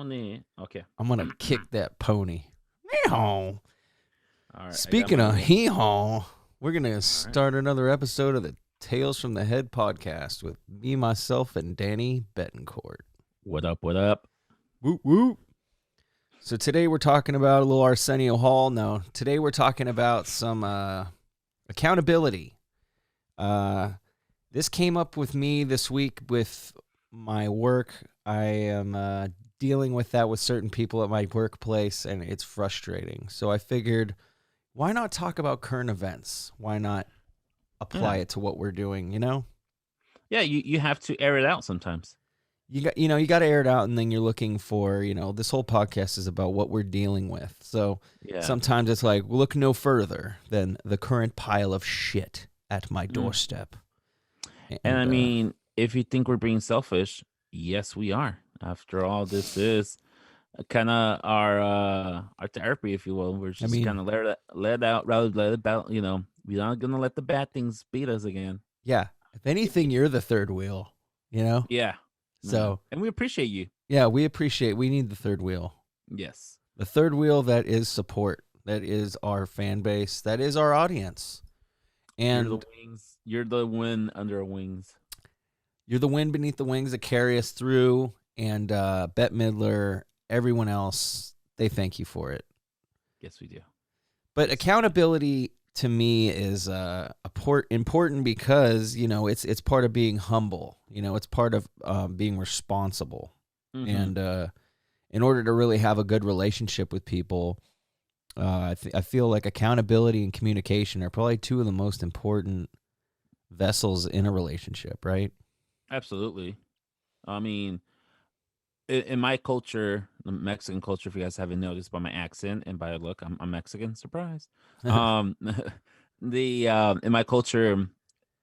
pony. Okay. I'm gonna kick that pony. Hee-haw. All right. I got Speaking my of name. hee-haw, we're gonna All right. start another episode of the Tales from the Head podcast with me, myself, and Danny Betancourt. What up? What up? Whoop whoop. So today we're talking about a little Arsenio Hall. No, today we're talking about some accountability. This came up with me this week with my work. I am dealing with that with certain people at my workplace, and it's frustrating. So I figured, why not talk about current events? Why not Yeah. apply it to what we're doing? You know, Yeah. You have to air it out sometimes. you got to air it out, and then you're looking for, this whole podcast is about what we're dealing with. So Yeah. sometimes it's like, look no further than the current pile of shit at my Mm. doorstep. And And I mean, if you think we're being selfish, yes, we are. After all, this is kind of our therapy, if you will. We're I just kind mean, of let out, rather let it out. We're not gonna let the bad things beat us again. yeah, if anything, you're the third wheel, you know? Yeah. Yeah. So, And we appreciate you. yeah, we need the third wheel. Yes. The third wheel that is support, that is our fan base, that is our audience. You're the And wings. You're the wind under our wings. you're the wind beneath the wings that carry us through. And Bette Midler, everyone else, they thank you for it. Yes, we do. But accountability to me is important because, it's part of being humble. It's part of being responsible. Mm-hmm. And in order to really have a good relationship with people, I feel like accountability and communication are probably two of the most important vessels in a relationship, right? Absolutely. I mean, in my culture, the Mexican culture, if you guys haven't noticed by my accent and by look, I'm Mexican. Surprise. Um, the in my culture,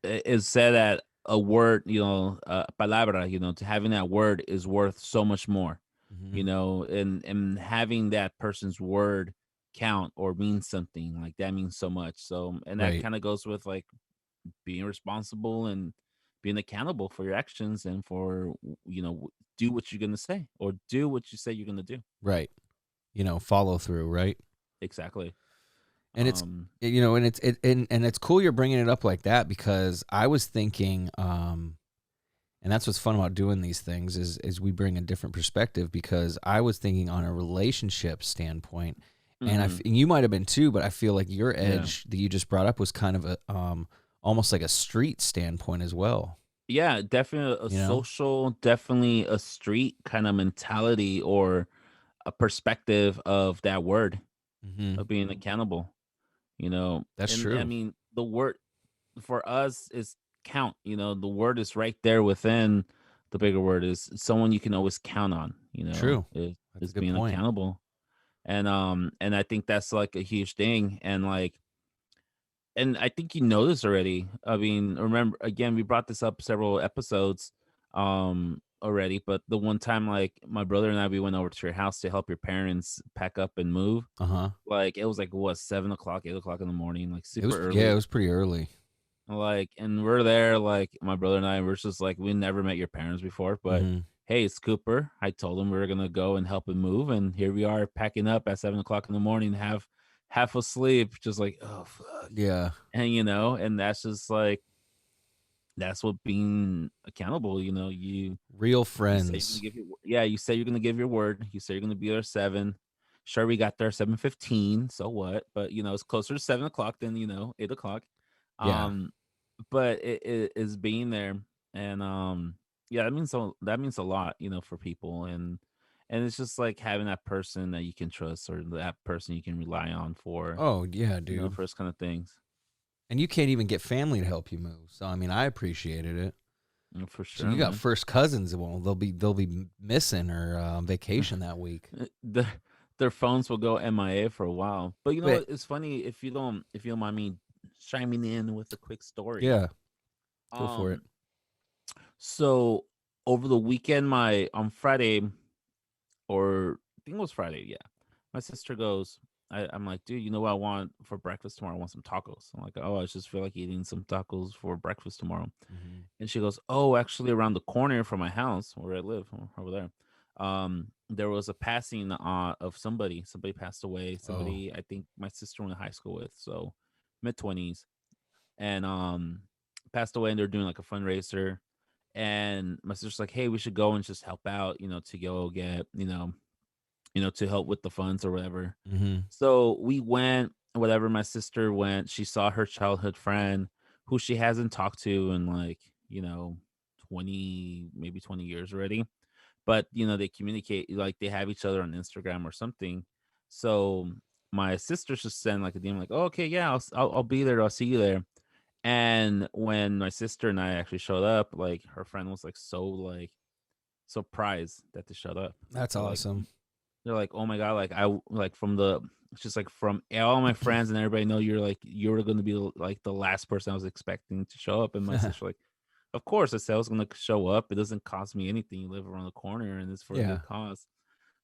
is said that a word, palabra, to having that word is worth so much more, Mhm. and having that person's word count or mean something like that means so much. So, and that Right. kind of goes with like being responsible and being accountable for your actions and for do what you're gonna say or do what you say you're gonna do. Right. Follow through, right? Exactly. And it's um and and it's cool you're bringing it up like that, because I was thinking and that's what's fun about doing these things is we bring a different perspective, because I was thinking on a relationship standpoint, and mhm, and you might have been too, but I feel like your yeah, edge that you just brought up was kind of a almost like a street standpoint as well, yeah, definitely a you know? social, definitely a street kind of mentality or a perspective of that word Mhm. of being accountable. That's And I true. mean the word for us is count. The word is right there within the bigger word is someone you can always count on, True. That's a is good being point. accountable. And I think that's like a huge thing. And I think you know this already. I mean, remember again, we brought this up several episodes already, but the one time like my brother and I we went over to your house to help your parents pack up and move. Uh-huh. Like it was like what 7 o'clock, 8 o'clock in the morning, like It was super yeah, it early. was pretty early. Like, and we're there, like my brother and I, we're just like we never met your parents before, but Mhm. hey, it's Cooper. I told him we were gonna go and help him move, and here we are packing up at 7 o'clock in the morning, half asleep, just like oh fuck, Yeah. and and that's just like that's what being accountable. Real You say you're gonna friends. give your yeah, you say you're gonna give your word. You say you're gonna be there 7. Sure, we got there 7:15. So what? But it's closer to 7 o'clock than 8 o'clock. Yeah. Um, but it is being there, and yeah, that means a lot, for people, and it's just like having that person that you can trust or that person you can rely on for Oh, yeah, dude. for those kind of things. And you can't even get family to help you move. So I mean, I appreciated it. For So sure, you got man. first cousins. Well, they'll be missing or on vacation that week. the, their phones will go MIA for a while. But But it's funny if you don't mind me chiming in with a quick story. yeah, go for it. Um, so over the weekend, my on Friday, or I think it was Friday, yeah. My sister goes, I'm like, dude, you know what I want for breakfast tomorrow? I want some tacos. I'm like, oh, I just feel like eating some tacos for breakfast tomorrow. Hmm. And she goes, oh, actually, around the corner from my house where I live over there, there was a passing of somebody. Somebody passed away. Oh. Somebody I think my sister went to high school with, so mid 20s, and passed away. And they're doing like a fundraiser. And my sister's like, "Hey, we should go and just help out, to go get, to help with the funds or whatever." Mm-hmm. So we went, whatever. My sister went. She saw her childhood friend who she hasn't talked to in like, 20, maybe 20 years already. But, they communicate, like they have each other on Instagram or something. So my sister just sent like a DM, like, "Oh, okay, yeah, I'll be there. I'll see you there." And when my sister and I actually showed up, like her friend was like so like surprised that they showed up. Like That's awesome. they're like, "Oh my god!" Like like from the it's just like from all my friends and everybody know you're going to be like the last person I was expecting to show up. And my sister like, "Of course, I said I was going to show up. It doesn't cost me anything. You live around the corner, and it's for a Yeah. good cause."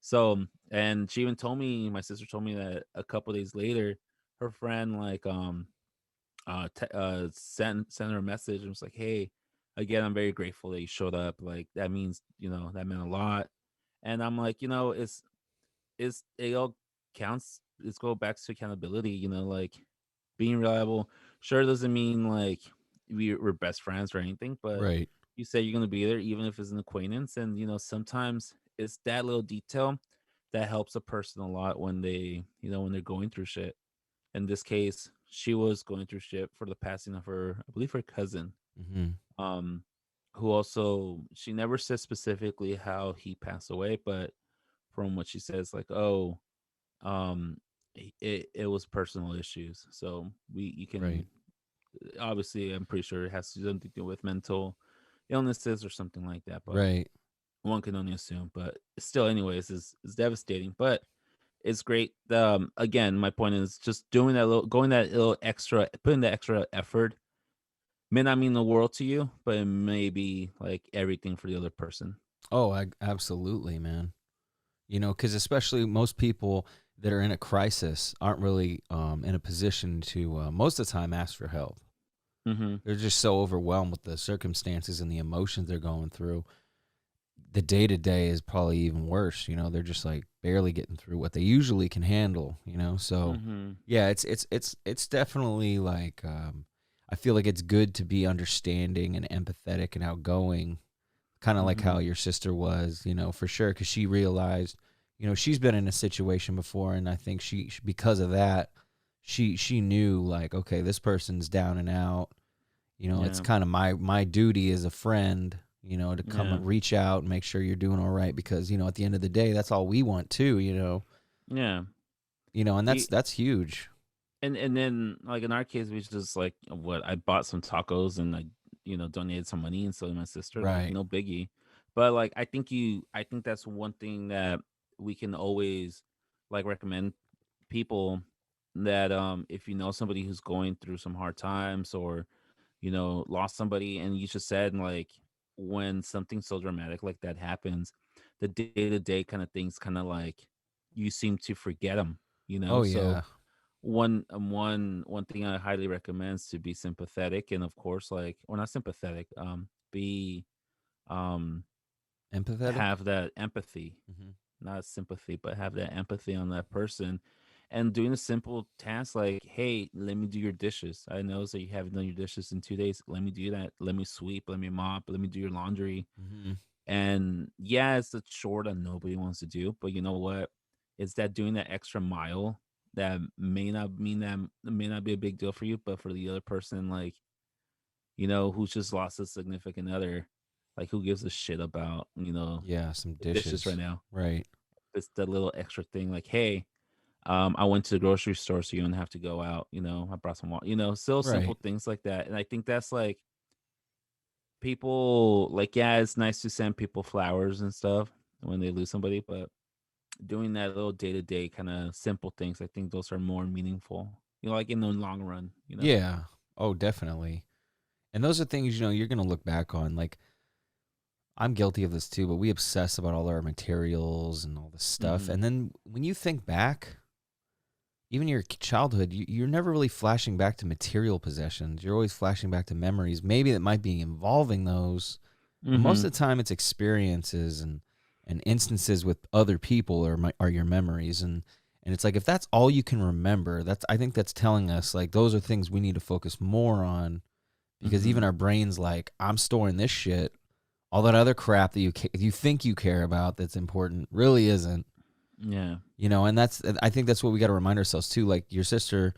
So, and she even told me, my sister told me that a couple days later, her friend like sent her a message and was like, "Hey, again, I'm very grateful that you showed up. Like that means, that meant a lot." And I'm like, it all counts. Let's go back to accountability. Like being reliable. Sure, doesn't mean like we're best friends or anything, but Right. you say you're gonna be there, even if it's an acquaintance. And sometimes it's that little detail that helps a person a lot when when they're going through shit. In this case, she was going through shit for the passing of her, I believe, her cousin. Mm-hmm. Um, who also, she never said specifically how he passed away, but from what she says, like, oh, it was personal issues. So you Right. can, obviously, I'm pretty sure it has something to do with mental illnesses or something like that, but Right. one can only assume. But still, anyways, is devastating. But it's great. Again, my point is just doing that little, going that little extra, putting that extra effort may not mean the world to you, but it may be like everything for the other person. Oh, absolutely, man. Because especially most people that are in a crisis aren't really in a position to, most of the time, ask for help. Mm-hmm. They're just so overwhelmed with the circumstances and the emotions they're going through. The day to day is probably even worse. They're just like barely getting through what they usually can handle. So Mm-hmm. yeah, it's definitely like, I feel like it's good to be understanding and empathetic and outgoing, kind of like Mm-hmm. how your sister was, for sure, because she realized, she's been in a situation before, and I think because of that, she knew, like, okay, this person's down and out. It's Yeah. kind of my duty as a friend, to come Yeah. and reach out and make sure you're doing all right, because at the end of the day, that's all we want too. Yeah. And that's E- that's huge. and then like in our case, we just like what I bought some tacos and I donated some money and so did my sister, like Right. no biggie. But like I think that's one thing that we can always like recommend people, that if you know somebody who's going through some hard times, or lost somebody. And you just said, like, when something so dramatic like that happens, the day-to-day kind of things kind of like you seem to forget them. Oh So yeah. one thing I highly recommend is to be sympathetic, and of course, like, or not sympathetic, be um Empathetic. have that empathy, Hmm. not sympathy, but have that empathy on that person. And doing a simple task like, "Hey, let me do your dishes. I know that you haven't done your dishes in 2 days. Let me do that. Let me sweep. Let me mop. Let me do your laundry." Hmm. And yeah, it's a chore that nobody wants to do, but you know what? It's that doing that extra mile that may not be a big deal for you, but for the other person, like, who's just lost a significant other, like, who gives a shit about, Yeah, some the dishes right dishes. now? Right. It's the little extra thing, like, "Hey, I went to the grocery store, so you don't have to go out. I brought some water." So simple Right. things like that. And I think that's like people like, yeah, it's nice to send people flowers and stuff when they lose somebody, but doing that little day to day kind of simple things, I think those are more meaningful. Like in the long run. Yeah. Oh, definitely. And those are things, you're going to look back on. Like, I'm guilty of this too, but we obsess about all our materials and all this stuff. Mm-hmm. And then when you think back, even your childhood, you're never really flashing back to material possessions. You're always flashing back to memories, maybe that might be involving those. But most Mm-hmm. of the time, it's experiences and instances with other people are your memories. And it's like if that's all you can remember, that's I think that's telling us like those are things we need to focus more on, because even Mhm. our brains like I'm storing this shit, all that other crap that you think you care about that's important really isn't. Yeah. And that's I think that's what we got to remind ourselves too. Like your sister,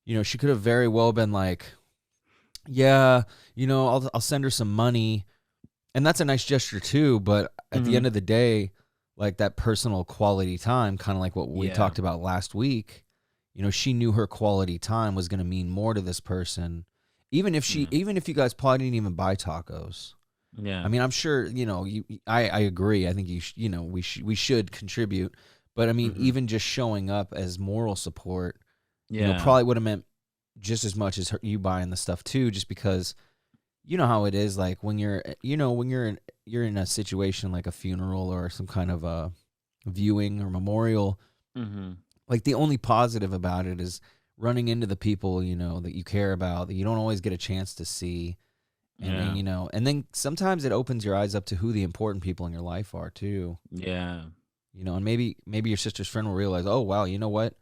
she could have very well been like, yeah, I'll send her some money, and that's a nice gesture too. But at the Mhm. end of the day, like that personal quality time, kind of like what we Yeah. talked about last week, she knew her quality time was going to mean more to this person, Yeah. even if you guys probably didn't even buy tacos. I Yeah. mean, I'm sure I agree. I think we should contribute, but I mean, Mhm. even just showing up as moral support, Yeah. probably would have meant just as much as you buying the stuff too. Just because you know how it is, like when you're in a situation like a funeral or some kind of a viewing or memorial. Mhm. Like the only positive about it is running into the people that you care about that you don't always get a chance to see, and Yeah. and then sometimes it opens your eyes up to who the important people in your life are too. Yeah. And maybe your sister's friend will realize, oh wow, you know what,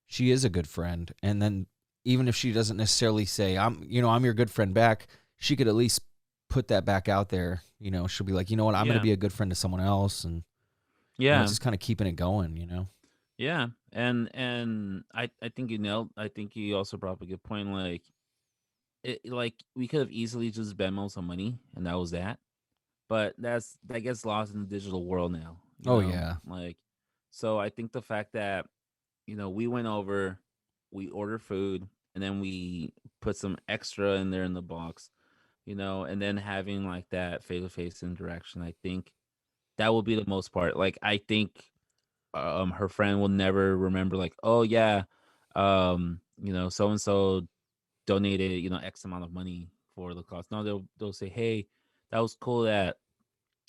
she is a good friend. And then even if she doesn't necessarily say I'm your good friend back, she could at least put that back out there. She'll be like, you know what, I'm going to Yeah. be a good friend to someone else, and Yeah. just kind of keeping it going. Yeah. And I think I think you also brought up a good point. Like we could have easily just Venmo some money and that was that. But that gets lost in the digital world now, Oh yeah. Like, so I think the fact that, we went over, we ordered food, and then we put some extra in there in the box, and then having like that face to face interaction, I think that will be the most part. Like, I think her friend will never remember, like, oh yeah, so and so donated, X amount of money for the cost. No, they'll say, hey, that was cool that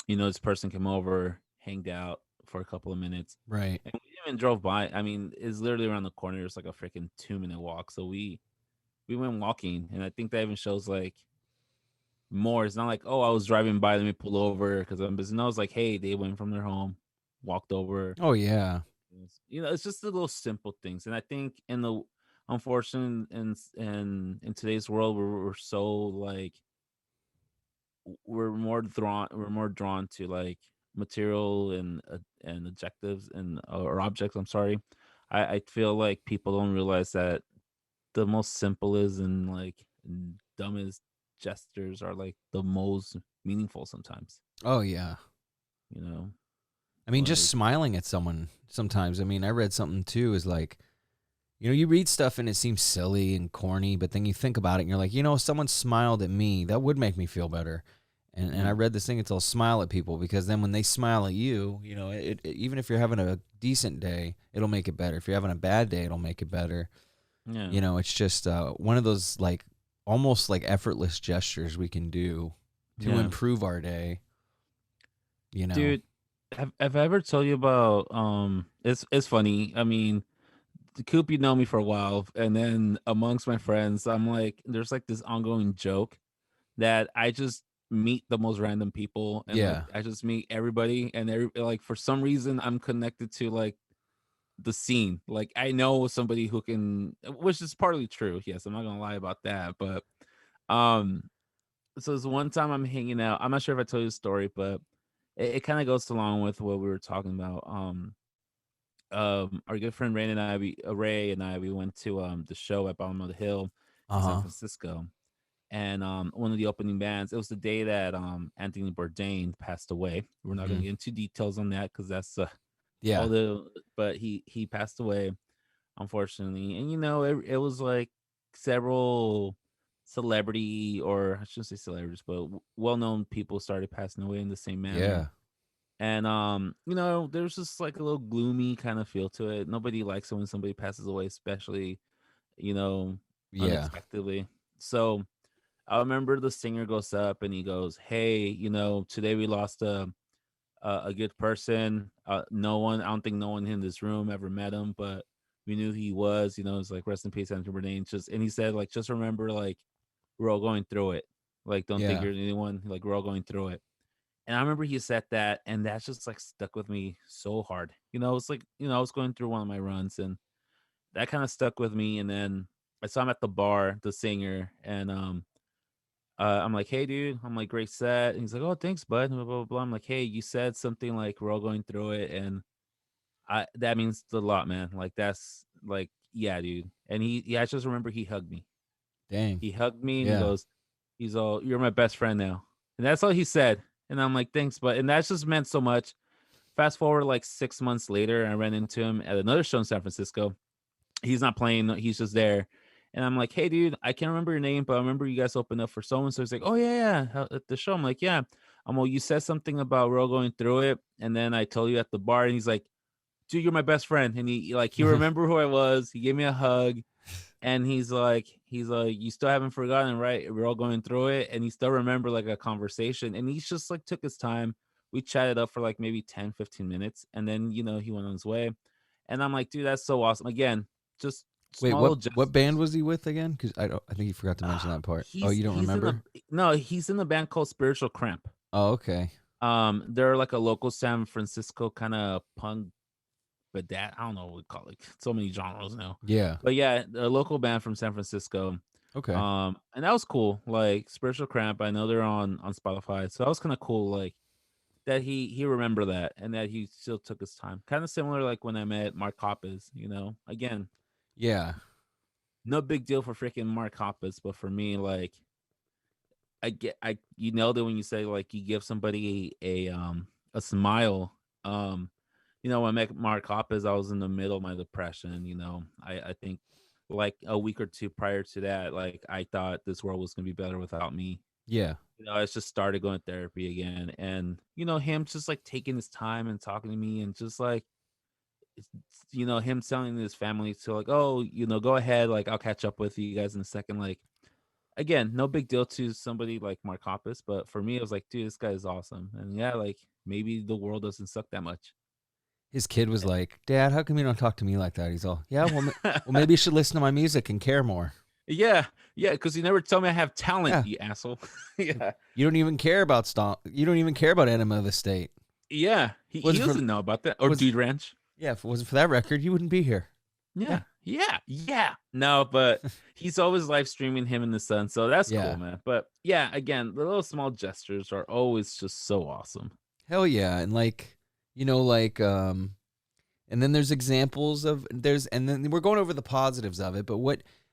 this person came over, hanged out for a couple of minutes, Right. and we even drove by. I mean, it's literally around the corner. It's like a freaking 2 minute walk. So we went walking, and I think that even shows like more. It's not like, oh, I was driving by, let me pull over because I'm busy. No, it's like, hey, they went from their home, walked over. Oh yeah. It's just the little simple things, and I think in the unfortunate in today's world, we're so like we're more drawn to like material and objectives and or objects. I'm sorry. I feel like people don't realize that the most simplest and like dumbest gestures are like the most meaningful sometimes. Oh yeah. You know, I mean, just like smiling at someone sometimes. I mean, I read something too, is like, you read stuff and it seems silly and corny, but then you think about it and you're like, if someone smiled at me, that would make me feel better. And I yeah, read this thing, it's all smile at people, because then when they smile at you, even if you're having a decent day, it'll make it better. If you're having a bad day, it'll make it better. yeah, It's just one of those like almost like effortless gestures we can do to yeah, improve our day, you know. dude. Have I ever told you about It's funny. I mean, Coop, you know me for a while, and then amongst my friends, I'm like, there's like this ongoing joke that I just meet the most random people, and like Yeah. I just meet everybody, and like for some reason I'm connected to like the scene. Like I know somebody who can, which is partly true. Yes, I'm not gonna lie about that, but um, so this one time I'm hanging out. I'm not sure if I told you the story, but it kind of goes along with what we were talking about. Our good friend Ray and I, we went to the show at Bottom of the Hill in San Uh-huh. Francisco, and one of the opening bands. It was the day that Anthony Bourdain passed away. We're not going Mhm. to get into details on that because that's all Yeah. the. But he passed away, unfortunately, and it was like several celebrity, or I shouldn't say celebrities, but well known people started passing away in the same manner. Yeah. And there's just like a little gloomy kind of feel to it. Nobody likes it when somebody passes away, especially you know Yeah. unexpectedly. So I remember the singer goes up and he goes, "Hey, today we lost a good person. No one, I don't think no one in this room ever met him, but we knew he was. It's like rest in peace, Anthony Bourdain." And he said, like, just remember, like, we're all going through it. Like, don't think Yeah. you're anyone. Like, we're all going through it. And I remember he said that, and that's just like stuck with me so hard. It's like, I was going through one of my runs, and that kind of stuck with me. And then I saw him at the bar, the singer, and I'm like, "Hey, dude," I'm like, "Great set." And he's like, "Oh, thanks, bud." Blah, blah, blah. I'm like, "Hey, you said something like we're all going through it, and I that means a lot, man. Like that's like, yeah, dude." And I just remember he hugged me. Dang. He hugged me and he Yeah. goes, he's all, "You're my best friend now." And that's all he said. And I'm like, "Thanks, but," and that's just meant so much. Fast forward like 6 months later, I ran into him at another show in San Francisco. He's not playing, he's just there. And I'm like, "Hey, dude, I can't remember your name, but I remember you guys opened up for so and so." He's like, "Oh, yeah, yeah, at the show." I'm like, "Yeah." Well, you said something about we're all going through it. And then I told you at the bar, and he's like, "Dude, you're my best friend." And he remembered who I was. He gave me a hug. And he's like, "You still haven't forgotten, right? We're all going through it." And he still remember like a conversation. And he's just like took his time. We chatted up for like maybe 10, 15 minutes. And then, he went on his way. And I'm like, "Dude, that's so awesome." Again, just Wait, small little what band gestures. was he with again? Because I think you forgot to mention that part. Oh, you don't He's in a remember? no, he's in a band called Spiritual Cramp. Oh, okay. They're like a local San Francisco kind of punk, but that I don't know what we call it. So many genres now. Yeah. But yeah, a local band from San Francisco. Okay. And that was cool. Like Spiritual Cramp, I know they're on Spotify, so that was kind of cool. Like that he remembered that, and that he still took his time. Kind of similar like when I met Mark Hoppus. Again, Yeah. no big deal for freaking Mark Hoppus, but for me, like you nailed it when you say like you give somebody a smile. When I met Mark Hoppus, I was in the middle of my depression. I think like a week or two prior to that, like I thought this world was gonna be better without me. Yeah. I just started going to therapy again, and him just like taking his time and talking to me, and just like him telling his family to like, "Oh, go ahead, like I'll catch up with you guys in a second." Like again, no big deal to somebody like Mark Hoppus, but for me, it was like, dude, this guy is awesome, and yeah, like maybe the world doesn't suck that much. His kid was like, "Dad, how come you don't talk to me like that?" He's all, "Yeah, well, maybe you should listen to my music and care more." Yeah, yeah, because you never tell me I have talent, Yeah. you asshole. Yeah, You don't even care about You don't even care about Enema of the State. yeah, he Was for doesn't know about that or was Dude Ranch. Yeah, if it wasn't for that record, you wouldn't be here. Yeah. Yeah, yeah, yeah. No, but he's always live streaming him in the sun, so that's cool, Yeah. man. But yeah, again, the little small gestures are always just so awesome. Hell yeah. And and then there's examples of there's and then we're going over the positives of it, but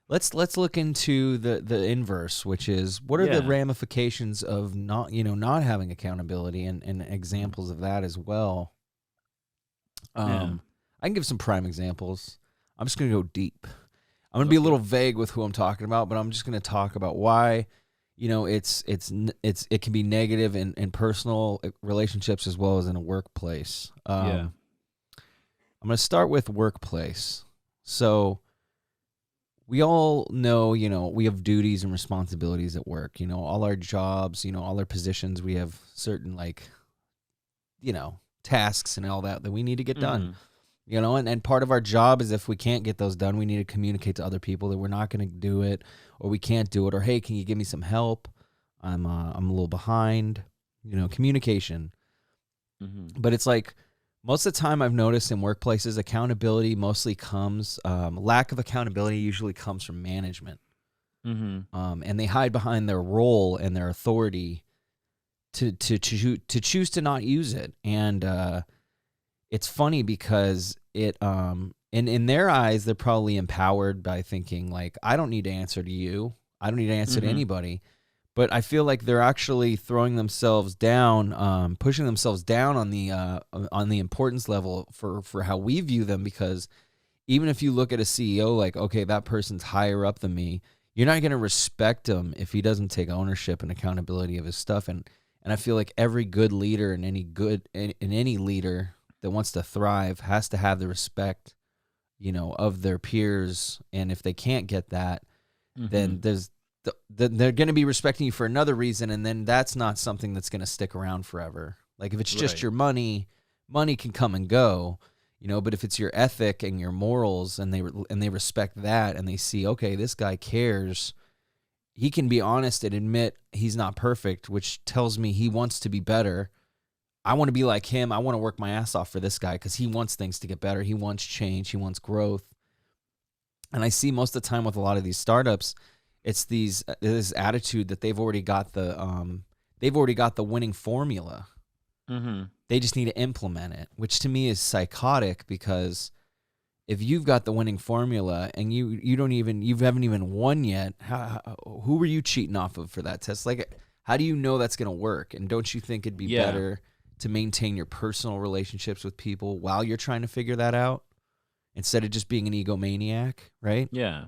let's look into the inverse, which is what are the Yeah, ramifications of not having accountability and examples of that as well. yeah. I can give some prime examples. I'm just going to go deep. I'm going to be a Okay. little vague with who I'm talking about, but I'm just going to talk about why it can be negative in personal relationships as well as in a workplace. Yeah. I'm going to start with workplace. So we all know, we have duties and responsibilities at work. All our jobs, all our positions, we have certain tasks and all that we need to get done. Mhm. And part of our job is if we can't get those done, we need to communicate to other people that we're not going to do it, or we can't do it, or hey, can you give me some help? I'm a little behind. Communication. Mhm. But it's like most of the time I've noticed in workplaces, accountability mostly comes. Lack of accountability usually comes from management, Mhm. and they hide behind their role and their authority to choose to not use it. And it's funny because in their eyes they're probably empowered by thinking like, I don't need to answer to you, I don't need to answer to Mhm. anybody. But I feel like they're actually throwing themselves down, pushing themselves down on the importance level for how we view them. Because even if you look at a CEO like, okay, that person's higher up than me, you're not going to respect him if he doesn't take ownership and accountability of his stuff. And I feel like every good leader and any leader that wants to thrive has to have the respect, of their peers. And if they can't get that, then Mhm. they're going to be respecting you for another reason, and then that's not something that's going to stick around forever. Like if it's just Right. your money can come and go, but if it's your ethic and your morals, and they respect that, and they see, okay, this guy cares, he can be honest and admit he's not perfect, which tells me he wants to be better. I want to be like him. I want to work my ass off for this guy because he wants things to get better. He wants change. He wants growth. And I see most of the time with a lot of these startups, it's this attitude that they've already got the winning formula. Mm-hmm. They just need to implement it, which to me is psychotic because if you've got the winning formula and you haven't even won yet, who were you cheating off of for that test? Like, how do you know that's going to work? And don't you think it'd be Yeah. better to maintain your personal relationships with people while you're trying to figure that out instead of just being an egomaniac, right? Yeah.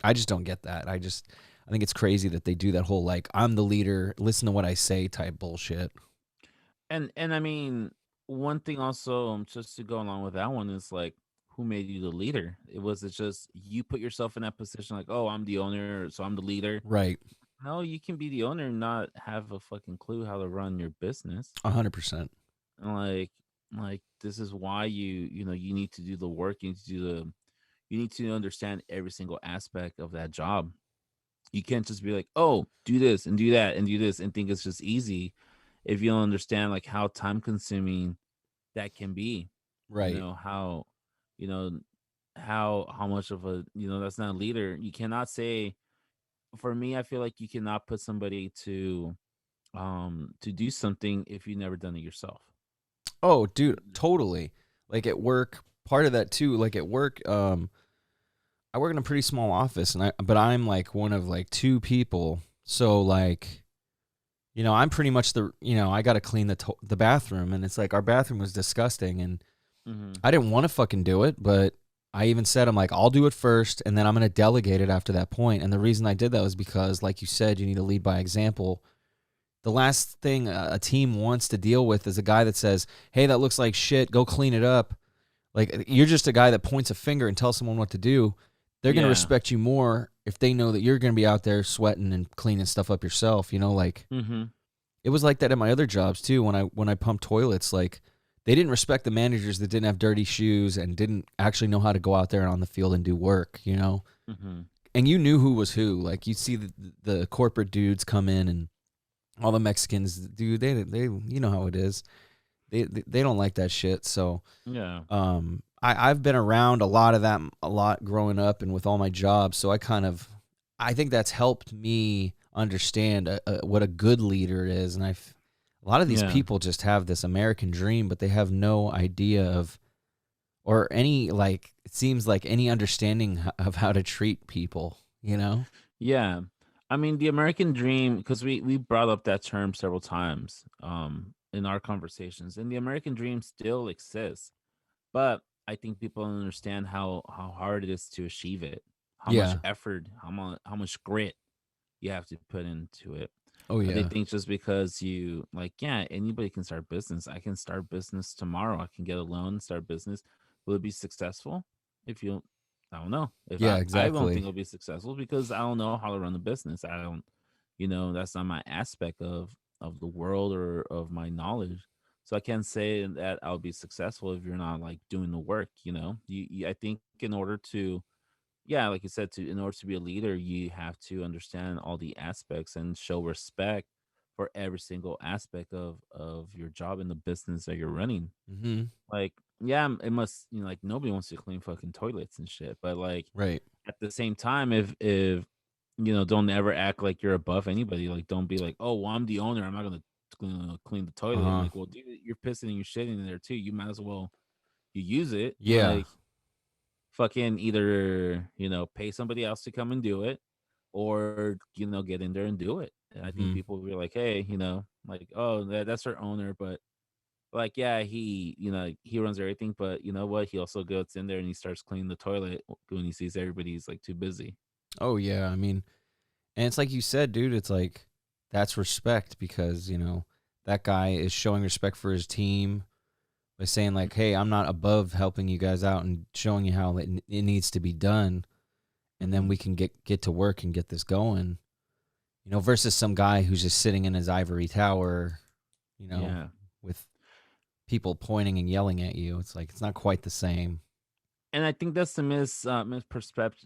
I just don't get that. I think it's crazy that they do that whole like I'm the leader, listen to what I say type bullshit. And I mean, one thing also, just to go along with that one is like, who made you the leader? It just you put yourself in that position, like, oh, I'm the owner, so I'm the leader. Right. No, you can be the owner and not have a fucking clue how to run your business. 100%. And like this is why you need to do the work. You need to understand every single aspect of that job. You can't just be like, oh, do this and do that and do this and think it's just easy if you don't understand like how time consuming that can be. You Right. know how you know how much of a that's not a leader. You cannot say, for me, I feel like you cannot put somebody to do something if you've never done it yourself. Oh, dude, totally. Like at work, part of that too, like at work, I work in a pretty small office but I'm like one of like two people. So like, I'm pretty much I got to clean the bathroom and it's like our bathroom was disgusting and Hmm. I didn't want to fucking do it, but I even said I'm like I'll do it first and then I'm going to delegate it after that point. And the reason I did that was because like you said you need to lead by example. The last thing a team wants to deal with is a guy that says, "Hey, that looks like shit. Go clean it up." Like you're just a guy that points a finger and tells someone what to do. They're going to Yeah. respect you more if they know that you're going to be out there sweating and cleaning stuff up yourself, like Hmm. it was like that at my other jobs too when I pumped toilets like they didn't respect the managers that didn't have dirty shoes and didn't actually know how to go out there on the field and do work. Hmm. And you knew who was who. Like you see the corporate dudes come in and all the Mexicans, dude, they you know how it is. They don't like that shit. So Yeah. I've been around a lot of that a lot growing up and with all my jobs. So I think that's helped me understand what a good leader is. And a lot of these Yeah. people just have this American dream, but they have no idea of or any like it seems like any understanding of how to treat people. Yeah. I mean, the American dream, because we brought up that term several times in our conversations, and the American dream still exists. But I think people don't understand how hard it is to achieve it, how much Yeah. effort, how much grit you have to put into it. Oh They yeah. think just because you like, yeah, anybody can start business. I can start business tomorrow. I can get a loan, start business. Will it be successful? If you, I don't know. If Yeah, I don't think exactly. it'll be successful because I don't know how to run a business. I don't, that's not my aspect of the world or of my knowledge. So I can't say that I'll be successful if you're not like doing the work. I think in order to, yeah, like you said, in order to be a leader, you have to understand all the aspects and show respect for every single aspect of your job in the business that you're running. Mhm. Like, yeah, it must, like nobody wants to clean fucking toilets and shit, but like Right. at the same time, if don't ever act like you're above anybody. Like, don't be like, oh, well, I'm the owner. I'm not gonna clean the toilet. Uh-huh. Like, well, dude, you're pissing and you're shitting in there too. You might as well you use it. Yeah. Like, fucking either pay somebody else to come and do it, or get in there and do it. And I think Mhm. people will be like, hey, like, oh, that's our owner, but like, yeah, he runs everything, but you know what, he also goes in there and he starts cleaning the toilet when he sees everybody's like too busy. Oh yeah. I mean, and it's like you said, dude, it's like that's respect because that guy is showing respect for his team by saying like, "Hey, I'm not above helping you guys out and showing you how it needs to be done, and then Mm-hmm. we can get to work and get this going." Versus some guy who's just sitting in his ivory tower, you know, Yeah. with people pointing and yelling at you. It's like it's not quite the same. And I think that's the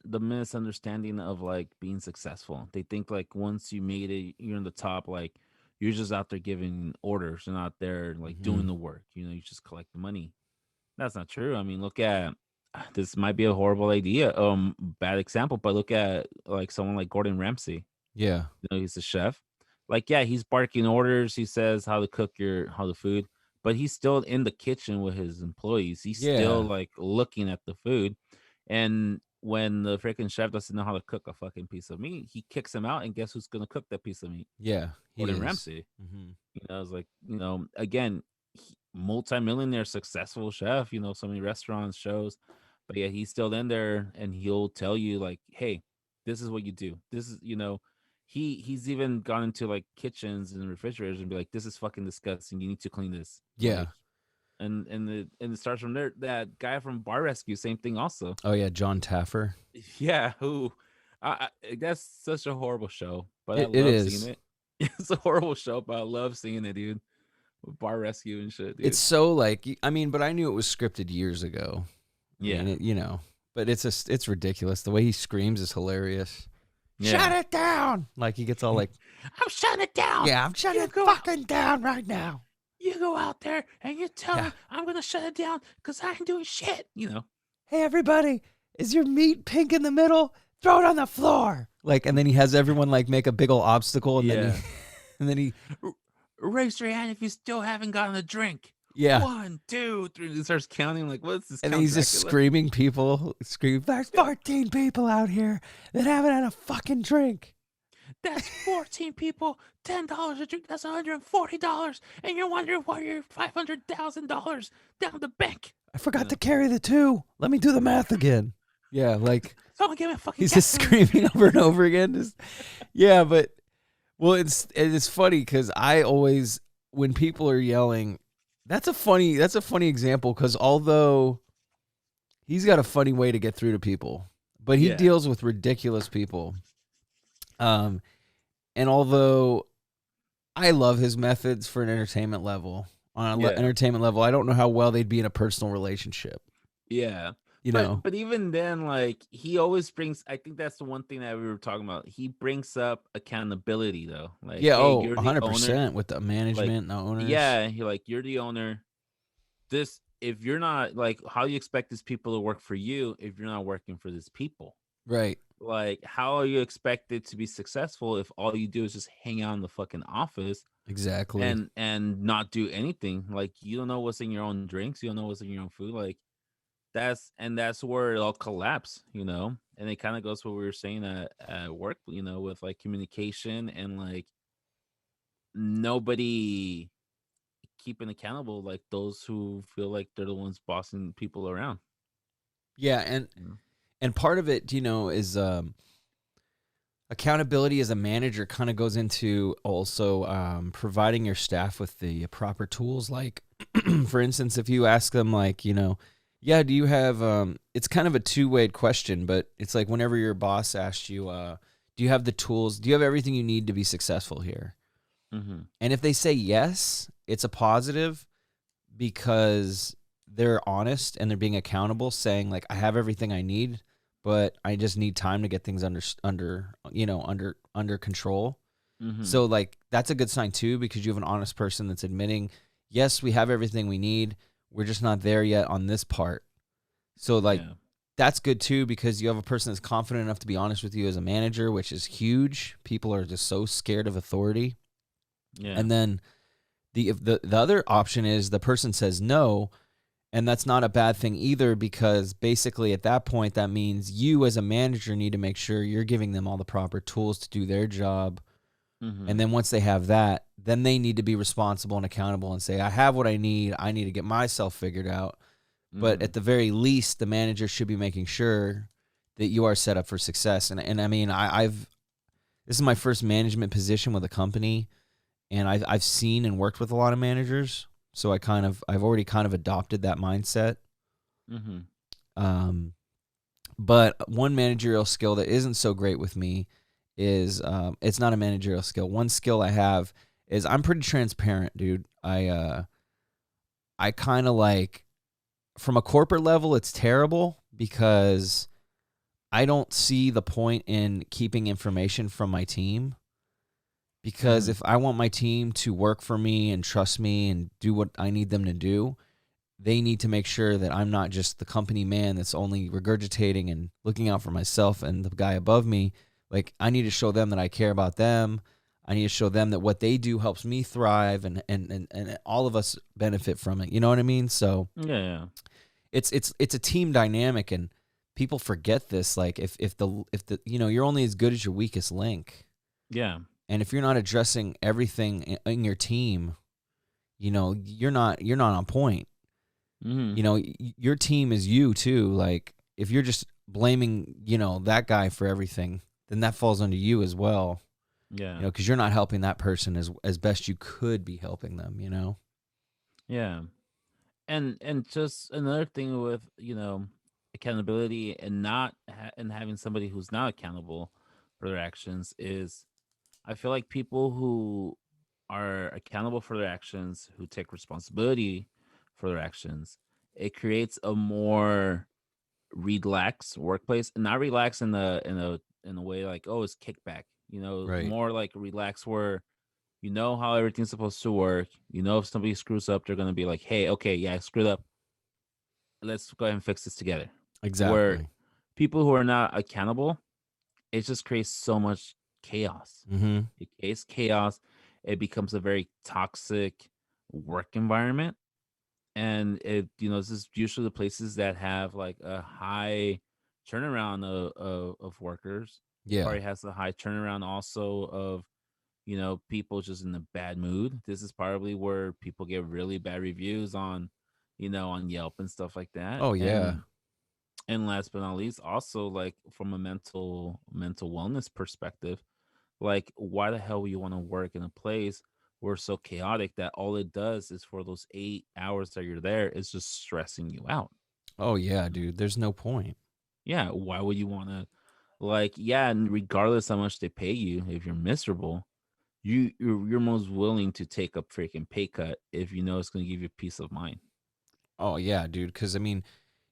the misunderstanding of like being successful. They think like once you made it, you're in the top, like You're just out there giving orders. You're not there like Hmm. doing the work. You just collect the money. That's not true. I mean, look at this might be a horrible idea, bad example, but look at like someone like Gordon Ramsay. Yeah. He's a chef. Like, yeah, he's barking orders. He says how the food, but he's still in the kitchen with his employees. He's still Yeah. like looking at the food. And when the freaking chef doesn't know how to cook a fucking piece of meat, he kicks him out. And guess who's gonna cook that piece of meat? Yeah. He Gordon is. Ramsay. Hmm. It's like, again, multi-millionaire successful chef, so many restaurants, shows, but yeah, he's still in there and he'll tell you like, hey, this is what you do. This is, he's even gone into like kitchens and refrigerators and be like, this is fucking disgusting. You need to clean this. Yeah. Like, and it starts from there. That guy from Bar Rescue, same thing also. Oh yeah, John Taffer. Yeah, who that's such a horrible show, but I It love seeing is. it. It's a horrible show, but I love seeing it, dude. Bar Rescue and shit, It's dude. so like, I mean, but I knew it was scripted years ago. I mean, Yeah. but it's ridiculous. The way he screams is hilarious. Shut Yeah. it down! Like he gets all like, I'm shutting it down. yeah, I'm shutting You it go out. fucking down right now. You go out there and you tell Yeah. him I'm gonna shut it down because I ain't doing shit. Hey everybody, is your meat pink in the middle? Throw it on the floor. Like, and then he has everyone like make a big old obstacle, and then he, Yeah. and then he, Raise your hand if you still haven't gotten a drink. yeah. 1, 2, 3. He starts counting like, what's this, And then Count he's just Dracula? screaming there's 14 people out here that haven't had a fucking drink. That's 14 people, $10 a drink. That's $140, and you're wondering why you're $500,000 down the bank. I forgot to carry the 2. Let me do the math again. Yeah, like Someone give me a fucking he's just gasoline. screaming over and over again. Yeah, but well, it's funny because I always, when people are yelling, that's a funny example because although he's got a funny way to get through to people, but he Yeah. deals with ridiculous people. Um, and although I love his methods for an entertainment level, Yeah. entertainment level, I don't know how well they'd be in a personal relationship. Yeah. You But know? but even then, like he always brings I think that's the one thing that we were talking about. He brings up accountability though. Like, Yeah. hey, Oh, you're the owner. 100% with the Like, management and the owners. yeah, you're the owner. This if you're not like how do you expect these people to work for you if you're not working for these people? Right. Like, how are you expected to be successful if all you do is just hang out in the fucking office Exactly. and not do anything? Like, you don't know what's in your own drinks, you don't know what's in your own food. Like, that's where it all collapse. And it kind of goes what we were saying at work, with like communication and like nobody keeping accountable, like those who feel like they're the ones bossing people around. Yeah. And part of it, is accountability as a manager kind of goes into also providing your staff with the proper tools. Like, for instance, if you ask them, like, yeah, do you have, it's kind of a two-way question, but it's like whenever your boss asks you, do you have the tools? Do you have everything you need to be successful here? Mm-hmm. And if they say yes, it's a positive because they're honest and they're being accountable, saying like, I have everything I need, but I just need time to get things under control. Mm-hmm. So like that's a good sign too, because you have an honest person that's admitting, yes, we have everything we need. We're just not there yet on this part. So like Yeah. that's good too, because you have a person that's confident enough to be honest with you as a manager, which is huge. People are just so scared of authority. Yeah. And then the other option is the person says no, and that's not a bad thing either, because basically at that point that means you as a manager need to make sure you're giving them all the proper tools to do their job. Mm-hmm. And then once they have that, then they need to be responsible and accountable and say, I have what I need. I need to get myself figured out. But Mm-hmm. at the very least, the manager should be making sure that you are set up for success. And I mean, this is my first management position with a company, and I've seen and worked with a lot of managers, so I've already kind of adopted that mindset. Mm-hmm. Um, but one managerial skill that isn't so great with me is it's not a managerial skill. One skill I have is I'm pretty transparent, dude. I kind of like, from a corporate level, it's terrible because I don't see the point in keeping information from my team. because Mhm. if I want my team to work for me and trust me and do what I need them to do, they need to make sure that I'm not just the company man that's only regurgitating and looking out for myself and the guy above me. Like, I need to show them that I care about them. I need to show them that what they do helps me thrive, and all of us benefit from it. You know what I mean? So Yeah, yeah. it's a team dynamic, and people forget this. Like, if the you're only as good as your weakest link. Yeah. And if you're not addressing everything in your team, you're not on point. Mhm. Your team is you too. Like, if you're just blaming, that guy for everything, then that falls under you as well. Yeah. Because you're not helping that person as best you could be helping them. Yeah. And just another thing with, accountability and not and having somebody who's not accountable for their actions is I feel like people who are accountable for their actions, who take responsibility for their actions, it creates a more relaxed workplace, and not relaxed in a way like, oh, it's kickback, Right. more like relaxed where you know how everything's supposed to work. You know, if somebody screws up, they're gonna be like, hey, okay, yeah, I screwed up, let's go ahead and fix this together. Where Exactly. people who are not accountable, it just creates so much chaos. Mm-hmm. It creates chaos. It becomes a very toxic work environment. And this is usually the places that have like a high turnaround of workers. It Yeah. probably has a high turnaround also of, people just in a bad mood. This is probably where people get really bad reviews on Yelp and stuff like that. Oh yeah. And last but not least, also like from a mental wellness perspective, like why the hell would you want to work in a place where it's so chaotic that all it does is for those 8 hours that you're there is just stressing you out? Oh yeah, dude. There's no point. Yeah, why would you want to, like, yeah, and regardless how much they pay you, if you're miserable, you're most willing to take a freaking pay cut if you know it's going to give you peace of mind. Oh yeah, dude. Because I mean,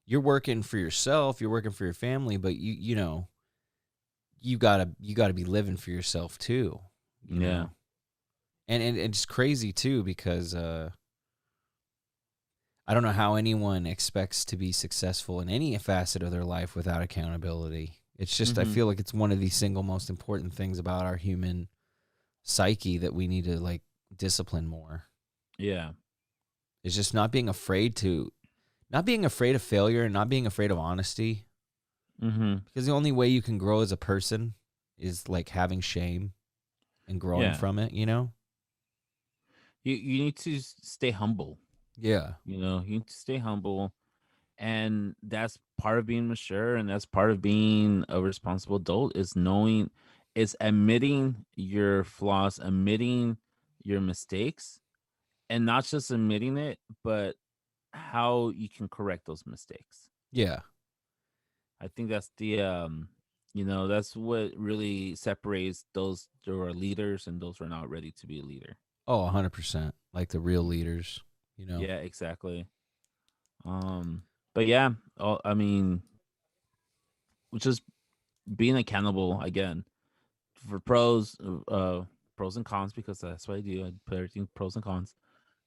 you're working for yourself. You're working for your family, but you gotta be living for yourself too. You Yeah. know. And it's crazy too because I don't know how anyone expects to be successful in any facet of their life without accountability. It's just I Mhm. feel like it's one of the single most important things about our human psyche that we need to like discipline more. Yeah. It's just not being afraid of failure and not being afraid of honesty, Mhm. because the only way you can grow as a person is like having shame and growing Yeah. from it. You need to stay humble. Yeah. You need to stay humble, and that's part of being mature, and that's part of being a responsible adult is knowing, is admitting your flaws, admitting your mistakes, and not just admitting it, but how you can correct those mistakes. Yeah. I think that's that's what really separates those who are leaders and those who are not ready to be a leader. Oh, 100%. Like the real leaders. Yeah, exactly. Um, but yeah, I mean, just being accountable again for pros and cons, because that's what I do. I put everything pros and cons.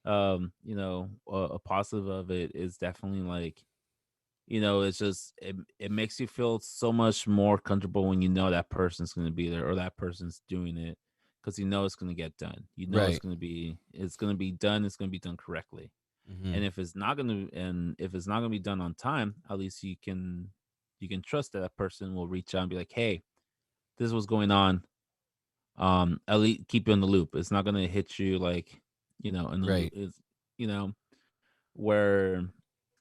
A positive of it is definitely like, it's just it makes you feel so much more comfortable when you know that person's going to be there or that person's doing it, because you know it's going to get done. You know Right. it's going to be done. It's going to be done correctly. Hmm. And if it's not going to be done on time, at least you can trust that that person will reach out and be like, hey, this is what's going on. At least keep you in the loop. It's not gonna hit you like, in the loop Right. is, you know, where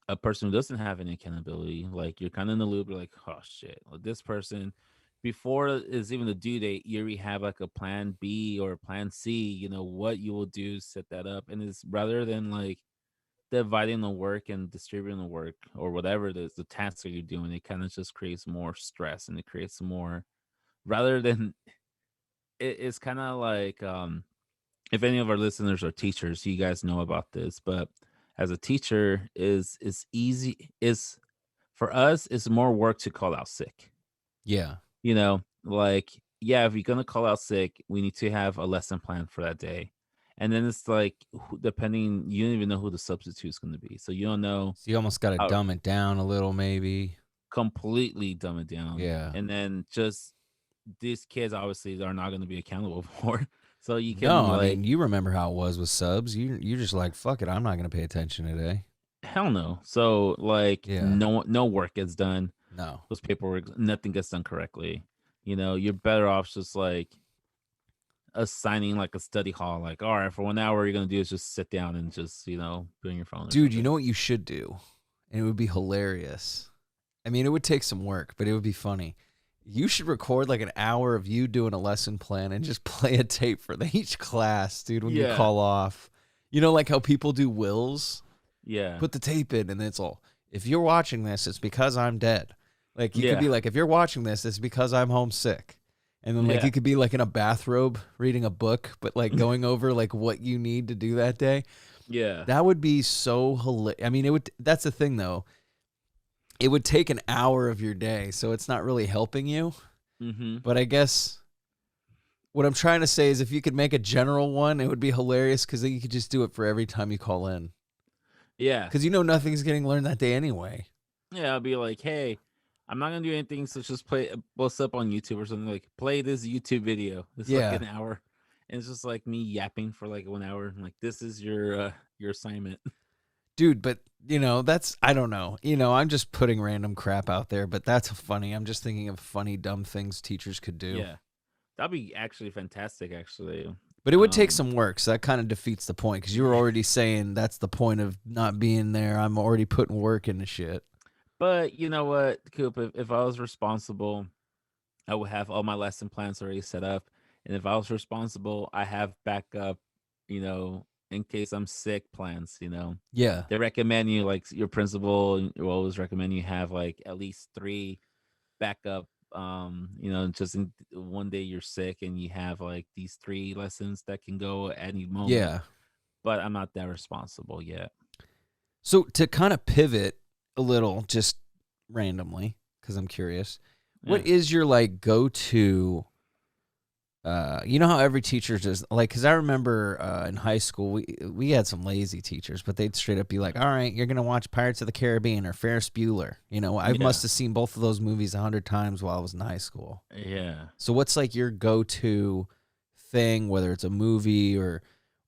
a person who doesn't have any accountability, like you're kind of in the loop. You're like, oh shit, well, this person, before is even the due date, you already have like a plan B or a plan C. What you will do, set that up, and it's rather than like dividing the work and distributing the work or whatever it is, the task that you're doing, it kind of just creates more stress, and it creates more rather than it's kind of like, if any of our listeners are teachers, you guys know about this, but as a teacher is easy is for us it's more work to call out sick. Yeah. Like yeah, if you're gonna call out sick, we need to have a lesson plan for that day. And then it's like, depending, you don't even know who the substitute's gonna be, so you don't know. So you almost got to uh, dumb it down a little, maybe. Completely dumb it down, Yeah. and then just these kids obviously are not gonna be accountable for. So you can No, I like, mean, you remember how it was with subs. You're just like, fuck it, I'm not gonna pay attention today. hell no. So like, Yeah. no work gets done. No. Those paperwork, nothing gets done correctly. You're better off just like assigning like a study hall. Like, all right, for 1 hour, you're gonna do is just sit down and just be on your phone or Dude, you something. know what you should do? And it would be hilarious. I mean, it would take some work, but it would be funny. You should record like an hour of you doing a lesson plan and just play a tape for each class, dude, when you Yeah, call off. You know, like how people do wills? yeah, Put the tape in and it's all, if you're watching this, it's because I'm dead. Like, you could yeah, be like, if you're watching this, it's because I'm homesick. And then, like, yeah, you could be like in a bathrobe reading a book, but like going over like what you need to do that day. yeah. That would be so hilarious. I mean, it would. That's the thing, though. It would take an hour of your day, so it's not really helping you. Mm-hmm. But I guess what I'm trying to say is, if you could make a general one, it would be hilarious because then you could just do it for every time you call in. Yeah, Because nothing's getting learned that day anyway. yeah. I'll be like, hey, I'm not gonna do anything, so just play what's up on YouTube or something. Like, play this YouTube video. It's like Yeah, an hour, and it's just like me yapping for like 1 hour. I'm like, this is your assignment. dude. But that's, I don't know. I'm just putting random crap out there, but that's funny. I'm just thinking of funny, dumb things teachers could do. Yeah, that'd be actually fantastic. Actually, But it would take um, some work, so that kind of defeats the point because you were already saying that's the point of not being there. I'm already putting work into shit. but you know what, Coop? If I was responsible, I would have all my lesson plans already set up. And if I was responsible, I have backup, in case I'm sick plans. Yeah. They recommend you, like your principal will always recommend you have like at least three backup. Just in one day you're sick and you have like these three lessons that can go at any moment. Yeah. But I'm not that responsible yet. So to kind of pivot a little, just randomly, because I'm curious, Yeah. what is your like go-to? You know how every teacher just like, because I remember in high school we had some lazy teachers, but they'd straight up be like, "All right, you're gonna watch Pirates of the Caribbean or Ferris Bueller." I Yeah. must have seen both of those movies 100 times while I was in high school. Yeah. So what's like your go-to thing, whether it's a movie or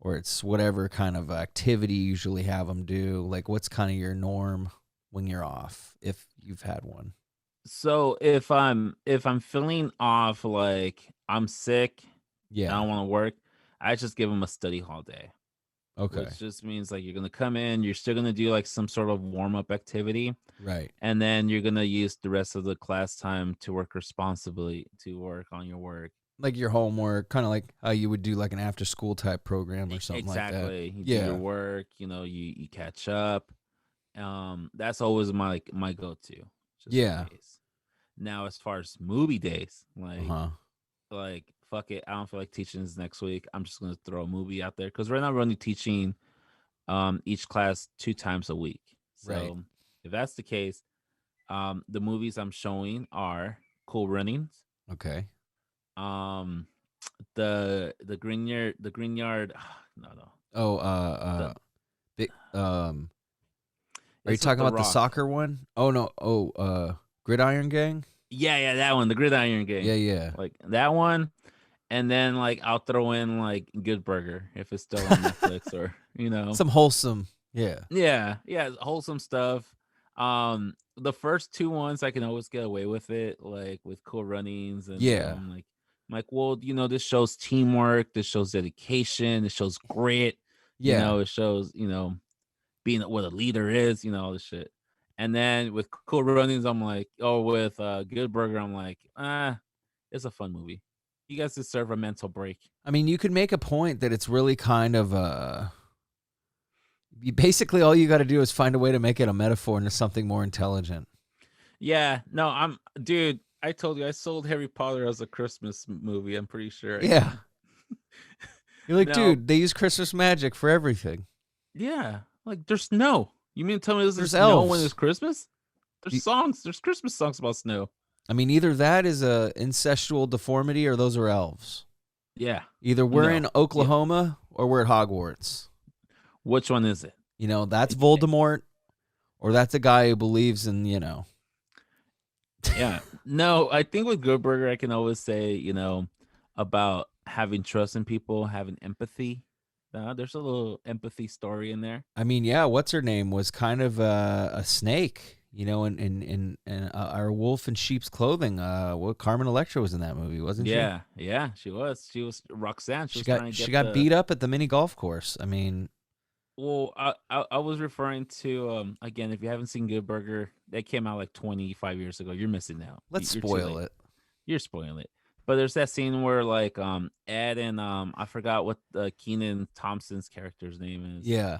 it's whatever kind of activity you usually have them do? Like, what's kind of your norm when you're off, if you've had one? So if I'm feeling off, like I'm sick, I Yeah. don't want to work, I just give them a study hall day, Okay. which just means like you're gonna come in, you're still gonna do like some sort of warm up activity, Right. and then you're gonna use the rest of the class time to work responsibly, to work on your work. Like your homework, kind of like how you would do like an after school type program or something like that. Exactly. You do your Yeah. work, you catch up. That's always my go to, just in Yeah. case. Now, as far as movie days, Uh huh. like fuck it, I don't feel like teaching this next week. I'm just gonna throw a movie out there because right now we're only teaching each class 2 times a week. Right. So if that's the case, the movies I'm showing are Cool Runnings, Okay. um, the Green Yard. No, no, Oh, the big, are you it's with talking The about the Rock. soccer one? Oh no. Oh, Gridiron Gang. Yeah, yeah, that one, the Gridiron Yeah, Gang, yeah. like that one. And then like I'll throw in like Good Burger if it's still on Netflix, or Some wholesome. Yeah. yeah, yeah, wholesome stuff. The first two ones I can always get away with it, like with Cool Runnings, and Yeah. I'm like, well, this shows teamwork, this shows dedication, this shows grit, Yeah. it shows being what a leader is, all this shit. And then with Cool Runnings, I'm like, oh, with Good Burger, I'm like, it's a fun movie. You guys deserve a mental break. I mean, you could make a point that it's really kind of basically all you got to do is find a way to make it a metaphor into something more intelligent. Yeah, no, dude. I told you I sold Harry Potter as a Christmas movie. I'm pretty sure I Yeah. did. You're like, No, dude, they use Christmas magic for everything. yeah, like there's snow. You mean to tell me there's There's snow when elves. it's Christmas? There's You- songs. There's Christmas songs about snow. I mean, either that is a incestual deformity or those are elves. Yeah. Either we're No. in Yeah. Oklahoma or we're at Hogwarts. Which one is it? You know, that's It- Voldemort or that's a guy who believes in, you know. Yeah. No, I think with Good Burger, I can always say, about having trust in people, having empathy. There's a little empathy story in there. I mean, yeah, what's her name was kind of a snake, you know, and our wolf in sheep's clothing. What Carmen Electra was in that movie, wasn't she? Yeah. Yeah. She was. She was Roxanne. She She was got trying to she get got the. beat up at the mini golf course. I mean, Well, I was referring to again. If you haven't seen Good Burger, that came out like 25 years ago. You're missing out. let's You're too spoil late. it. You're spoiling it. But there's that scene where like Ed and I forgot what Keenan Thompson's character's name is. Yeah,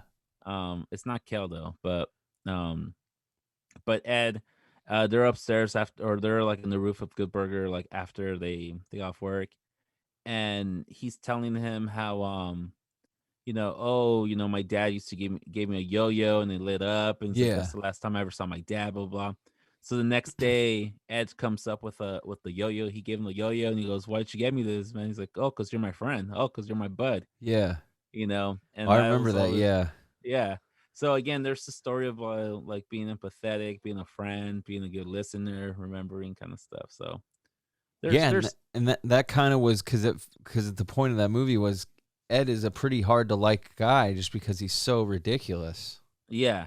It's not Kel though, um but Ed, they're upstairs after, or they're like in the roof of Good Burger like after they got off work, and he's telling him how oh, my dad used to gave me a yo-yo and it lit up, and it's like yeah, that's the last time I ever saw my dad, blah blah. So the next day, Ed comes up with the yo-yo. He gave him the yo-yo, and he goes, "Why'd you get me this, man?" He's like, "Oh, cause you're my friend. Oh, cause you're my bud." yeah. Oh, And I that remember was that. always, Yeah, yeah. So again, there's the story of like being empathetic, being a friend, being a good listener, remembering kind of stuff. So yeah, and there's that kind of was because the point of that movie was Ed is a pretty hard to like guy just because he's so ridiculous. yeah.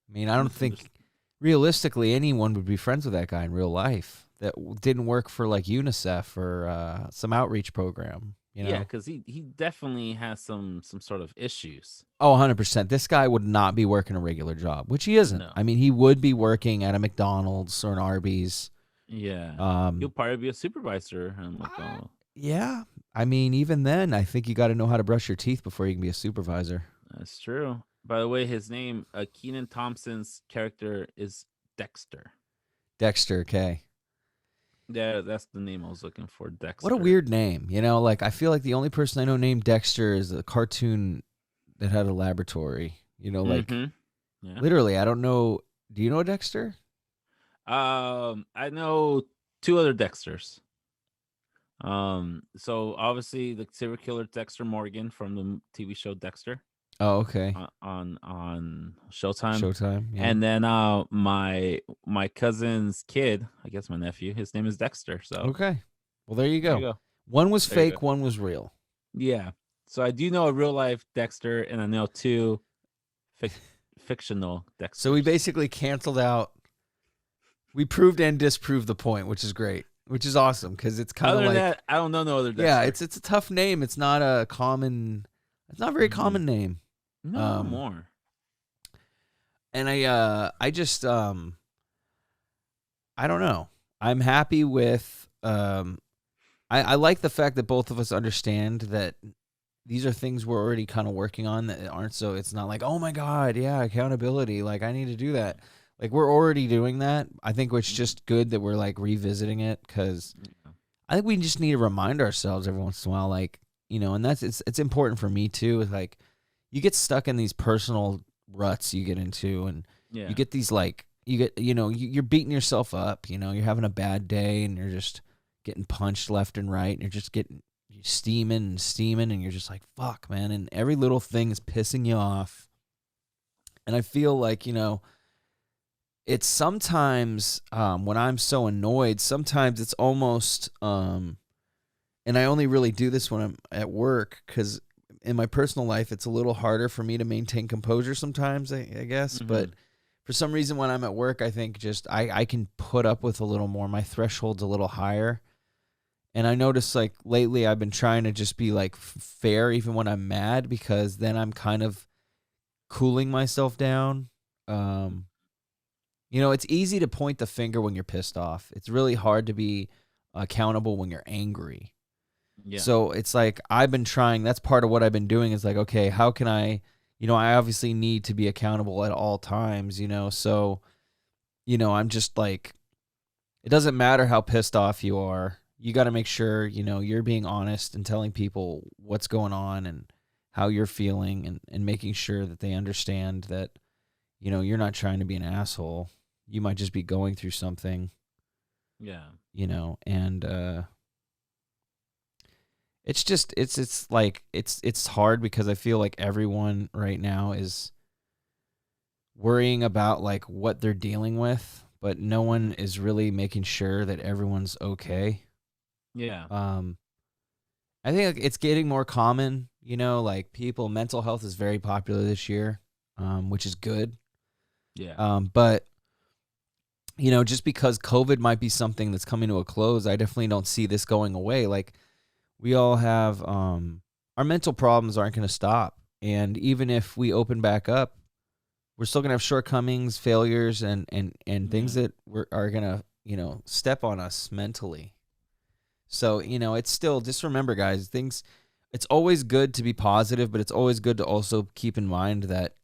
I mean, I don't think realistically anyone would be friends with that guy in real life. That didn't work for like UNICEF or some outreach program, you Yeah, know? because he definitely has some sort of issues. Oh, 100%. This guy would not be working a regular job, which he isn't. No. I mean, he would be working at a McDonald's or an Arby's. Yeah. He'll Um, probably be a supervisor. I'm like, I- oh, yeah. I mean, even then, I think you got to know how to brush your teeth before you can be a supervisor. that's true. By the way, his name, Keenan Thompson's character is Dexter. Dexter, okay. Yeah, that's the name I was looking for, What a Dexter. weird name. You know, like I feel like the only person I know named Dexter is a cartoon that had a laboratory. You know, like Mm-hmm. Yeah. literally, I don't know. Do you know Dexter? I know two other Dexters. So obviously the serial killer Dexter Morgan from the TV show Dexter Oh, okay. on Showtime, Showtime. Yeah. and then my cousin's kid, I guess my nephew, his name is Dexter. So Okay. Well, there you there you go. go. One was There you go. fake, one was real. Yeah. So I do know a real life Dexter, and I know two fic- fictional So we Dexters. basically canceled out. We proved and disproved the point, which is great, which is awesome because it's kind of Other than like, that, I don't know no other yeah, Dexter. it's a tough name. It's not a common. It's not a very Hmm. common name. No Um, more. and I just I don't know. I'm happy with I like the fact that both of us understand that these are things we're already kind of working on that aren't so it's not like, oh my God, yeah, accountability. Like I need to do that. Like we're already doing that. I think it's just good that we're like revisiting it because Yeah. I think we just need to remind ourselves every once in a while, like, you know, and that's it's important for me too. Is like you get stuck in these personal ruts you get into and Yeah. you get these like you get you're beating yourself up, you know, you're having a bad day and you're just getting punched left and right and you're just getting you're steaming and you're just like fuck man and every little thing is pissing you off and I feel like it's sometimes when I'm so annoyed sometimes it's almost and I only really do this when I'm at work because in my personal life it's a little harder for me to maintain composure sometimes I guess Hmm. but for some reason when I'm at work I think just I can put up with a little more my threshold's a little higher and I notice like lately I've been trying to just be like fair even when I'm mad because then I'm kind of cooling myself down. Um, it's easy to point the finger when you're pissed off. It's really hard to be accountable when you're angry. Yeah. So it's like I've been trying. That's part of what I've been doing is like, okay, how can I, I obviously need to be accountable at all times, So, I'm just like, it doesn't matter how pissed off you are. You got to make sure, you're being honest and telling people what's going on and how you're feeling and making sure that they understand that, you're not trying to be an asshole. You might just be going through something. Yeah. And it's just it's like it's hard because I feel like everyone right now is worrying about like what they're dealing with, but no one Hmm. is really making sure that everyone's okay. Yeah. Um, I think like, it's getting more common. Like people, mental health is very popular this year, which is good. Yeah. But just because COVID might be something that's coming to a close, I definitely don't see this going away. Like we all have, our mental problems aren't going to stop, and even if we open back up, we're still gonna have shortcomings, failures, and things Yeah. that are gonna step on us mentally. So it's still, just remember, guys. Things. It's always good to be positive, but it's always good to also keep in mind that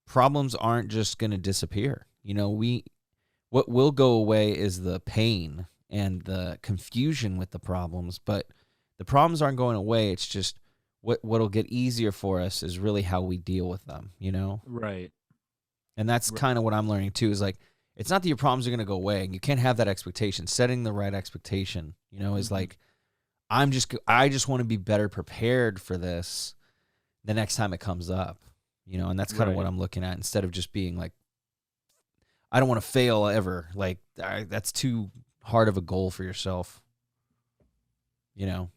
problems aren't just gonna disappear. What will go away is the pain and the confusion with the problems, but the problems aren't going away. It's just what'll get easier for us is really how we deal with them. Right. And that's Right. kind of what I'm learning too, is like, it's not that your problems are going to go away, and you can't have that expectation. Setting the right expectation, is Hmm. like, I just want to be better prepared for this the next time it comes up. And that's kind of what Right. I'm looking at, instead of just being like, I don't want to fail ever. Like, that's too hard of a goal for yourself, you know.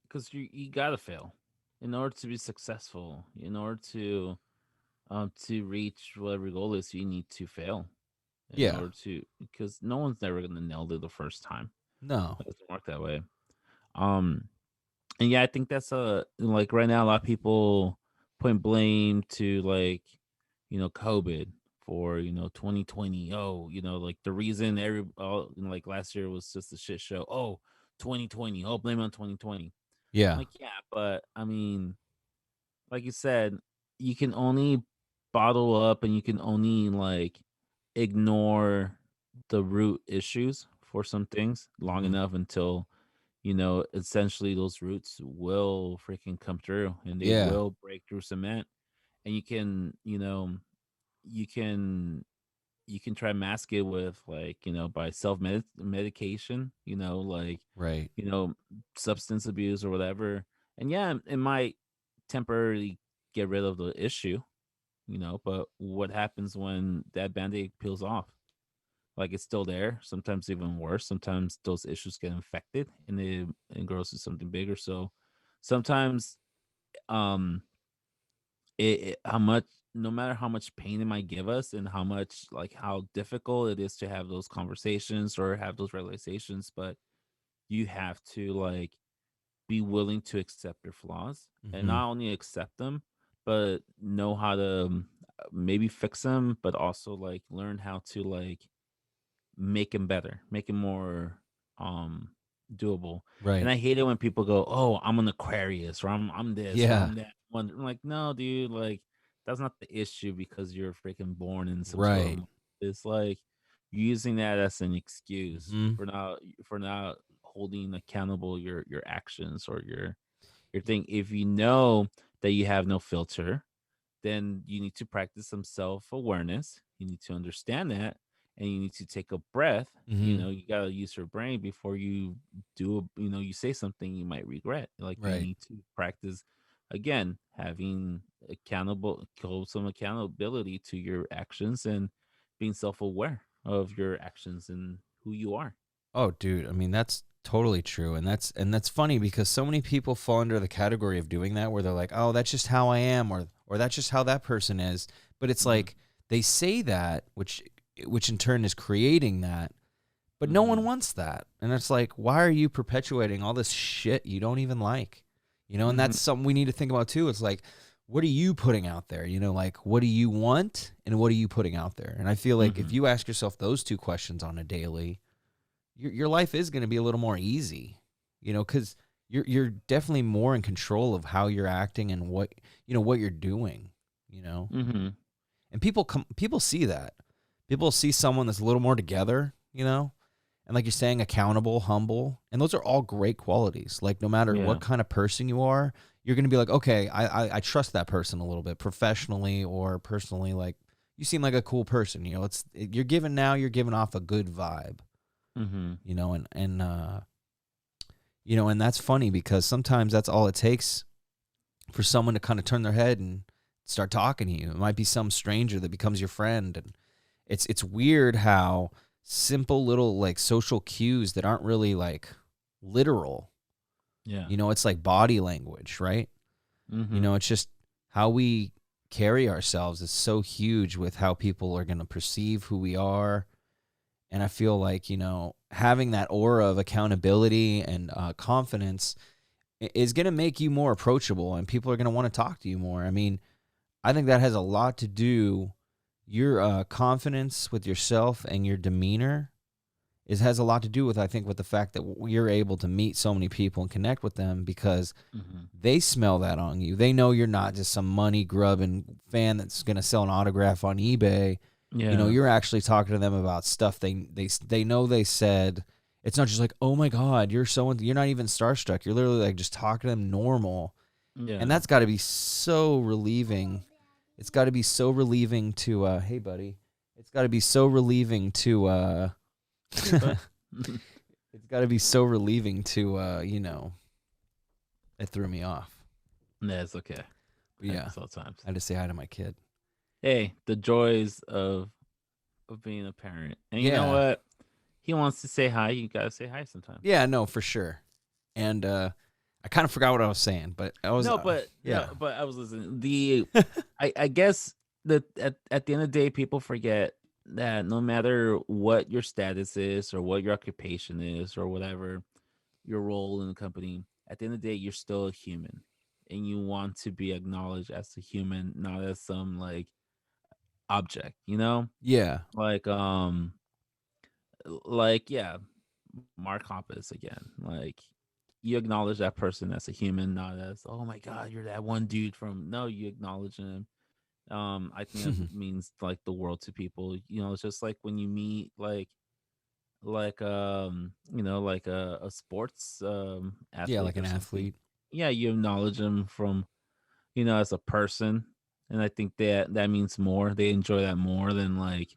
Because you gotta fail in order to be successful. In order to reach whatever goal is, you need to fail. In Yeah. order to, because no one's never gonna nail it the first time. No. It doesn't work that way. Um, and yeah, I think that's like right now a lot of people putting blame to like COVID for 2020. Oh, like the reason like last year was just a shit show. Oh, 2020. Oh, blame on 2020. Yeah. Like, yeah, but I mean, like you said, you can only bottle up and you can only like ignore the root issues for some things long Hmm. enough until essentially those roots will freaking come through and they Yeah. will break through cement. And you can you can try mask it with like by medication, like Right. you know substance abuse or whatever. And yeah, it might temporarily get rid of the issue, but what happens when that band-aid peels off? Like, it's still there, sometimes even worse. Sometimes those issues get infected and it grows to something bigger. So sometimes, um how much, no matter how much pain it might give us and how much, like, how difficult it is to have those conversations or have those realizations, but you have to like be willing to accept your flaws and Hmm. not only accept them, but know how to maybe fix them, but also like learn how to like make him better, make him more um doable. And Right. I hate it when people go, "Oh, I'm an Aquarius, or I'm this, or Yeah. I'm that." One, I'm like, no, dude, like that's not the issue because you're freaking born in some sort of. Right. It's like using that as an excuse Hmm. for not holding accountable your actions or your thing. If you know that you have no filter, then you need to practice some self-awareness. You need to understand that, and you need to take a breath. Hmm. You got to use your brain before you you say something you might regret. Like, you Right. need to practice again having some accountability to your actions and being self-aware of your actions and who you are. Oh, dude, I mean, that's totally true. And that's funny because so many people fall under the category of doing that, where they're like, "Oh, that's just how I am," or that's just how that person is. But it's Hmm. like they say that, which in turn is creating that, but no one Hmm. wants that. And it's like, why are you perpetuating all this shit you don't even like? And Hmm. that's something we need to think about too. It's like, what are you putting out there? Like, what do you want and what are you putting out there? And I feel like if Hmm. you ask yourself those two questions on a daily, your life is going to be a little more easy, because you're definitely more in control of how you're acting and what you're doing, you know. Hmm. And people see that. People see someone that's a little more together, and like you're saying, accountable, humble, and those are all great qualities. Like no matter what Yeah. kind of person you are, you're going to be like, okay, I trust that person a little bit, professionally or personally. Like, you seem like a cool person. You're giving off a good vibe. Mm-hmm. And that's funny because sometimes that's all it takes for someone to kind of turn their head and start talking to you. It might be some stranger that becomes your friend, and it's weird how simple little like social cues that aren't really like literal. Yeah. It's like body language, right? Mm-hmm. It's just how we carry ourselves is so huge with how people are going to perceive who we are. And I feel like, having that aura of accountability and confidence is going to make you more approachable, and people are going to want to talk to you more. I mean, I think that has a lot to do, your confidence with yourself and your demeanor has a lot to do with, I think, with the fact that you're able to meet so many people and connect with them because Mm-hmm. they smell that on you. They know you're not just some money grubbing fan that's going to sell an autograph on eBay. Yeah. You're actually talking to them about stuff they know they said. It's not just like, oh my God, you're not even starstruck. You're literally like just talking to them normal. And Yeah. that's got to be so relieving. It's got to be so relieving to, hey buddy, it's got to be so relieving to, Hey, bud. it's got to be so relieving to, it threw me off. Nah, it's okay. But yeah, Happens all times. I had to say hi to my kid. Hey, the joys of being a parent. And you know Yeah. what? He wants to say hi. You gotta say hi sometimes. Yeah, no, for sure. And I kind of forgot what I was saying, but I was, No, yeah. but I was listening. I guess that at the end of the day, people forget that no matter what your status is or what your occupation is or whatever your role in the company, at the end of the day, you're still a human, and you want to be acknowledged as a human, not as some like object. Yeah. Like like yeah, Mark Hoppus again. Like you acknowledge that person as a human, not as oh my god, you're that one dude from. No, you acknowledge him. I think that means like the world to people. It's just like when you meet like a sports Yeah, athlete like or an something. athlete. Yeah, you acknowledge them from as a person, and I think that means more. They enjoy that more than like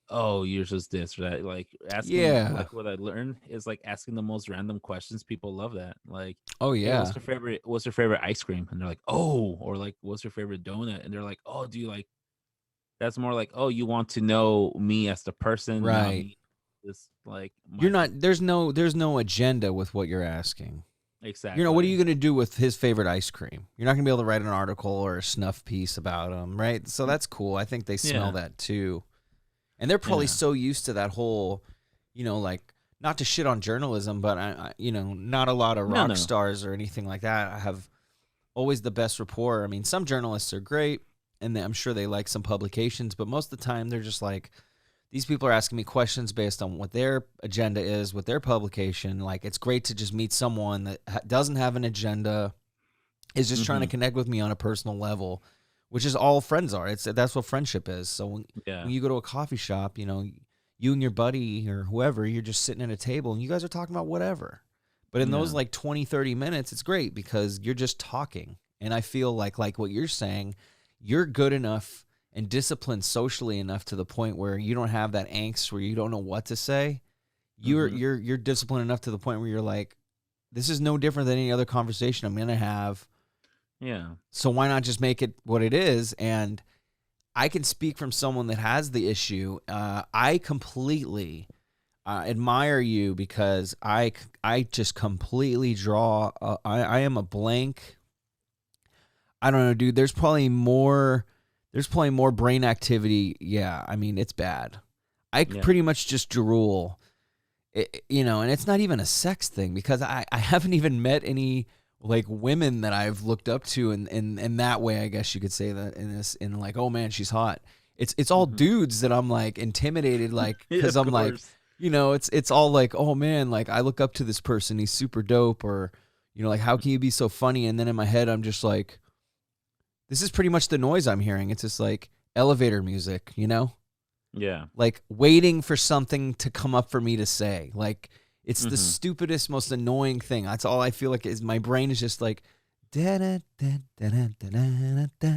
oh, you're just this or that. Like asking, Yeah. like what I learned is like asking the most random questions. People love that. Like, Oh hey, yeah. what's your favorite ice cream? And they're like, oh, or like, what's your favorite donut? And they're like, oh, do you like? That's more like, oh, you want to know me as the person, not Right. me. This like You're my not there's no agenda with what you're asking. What are you exactly. going to do with his favorite ice cream? You're not going to be able to write an article or a snuff piece about him, right? So that's cool. I think they smell Yeah, that too. And they're probably yeah. so used to that whole, like, not to shit on journalism, but not a lot of No, rock no. stars or anything like that have always the best rapport. I mean, some journalists are great, and I'm sure they like some publications, but most of the time they're just like, these people are asking me questions based on what their agenda is with their publication. Like, it's great to just meet someone that doesn't have an agenda, is just trying to Mm-hmm. connect with me on a personal level, which is all friends are. That's what friendship is. So Yeah, when you go to a coffee shop, you and your buddy or whoever, you're just sitting at a table and you guys are talking about whatever. But in those yeah. like 20, 30 minutes, it's great because you're just talking. And I feel like what you're saying, you're good enough and disciplined socially enough to the point where you don't have that angst where you don't know what to say. You're Mm-hmm. you're you're disciplined enough to the point where you're like, this is no different than any other conversation I'm gonna have. Yeah. So why not just make it what it is? And I can speak from someone that has the issue. I completely admire you because I just completely draw. I am a blank. I don't know, dude. There's probably more brain activity. Yeah, I mean it's bad. I Yeah. pretty much just drool. And it's not even a sex thing because I haven't even met any like women that I've looked up to in that way, I guess you could say that in like, oh man, she's hot. It's all Mm-hmm. dudes that I'm like intimidated, like, Yeah, because of I'm like, course. it's all like, oh man, like I look up to this person, he's super dope, or like how can you be so funny? And then in my head I'm just like, this is pretty much the noise I'm hearing. It's just like elevator music, Yeah. like waiting for something to come up for me to say. Like it's the Mm-hmm. stupidest, most annoying thing. That's all I feel like is my brain is just like da da da da da da da.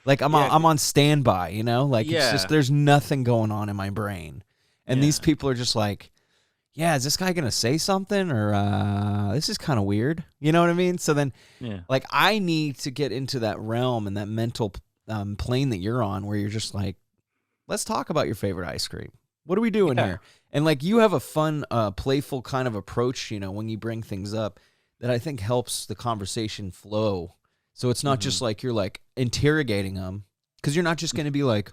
Like I'm Yeah. on, I'm on standby, Like it's just Yeah. there's nothing going on in my brain, and these Yeah. people are just like, yeah, is this guy gonna say something or this is kind of weird? You know what I mean? So then, Yeah. like, I need to get into that realm and that mental plane that you're on, where you're just like, let's talk about your favorite ice cream. What are we doing Yeah. here? And like, you have a fun, playful kind of approach, when you bring things up, that I think helps the conversation flow. So it's not Hmm. just like you're like interrogating them, because you're not just going to be like,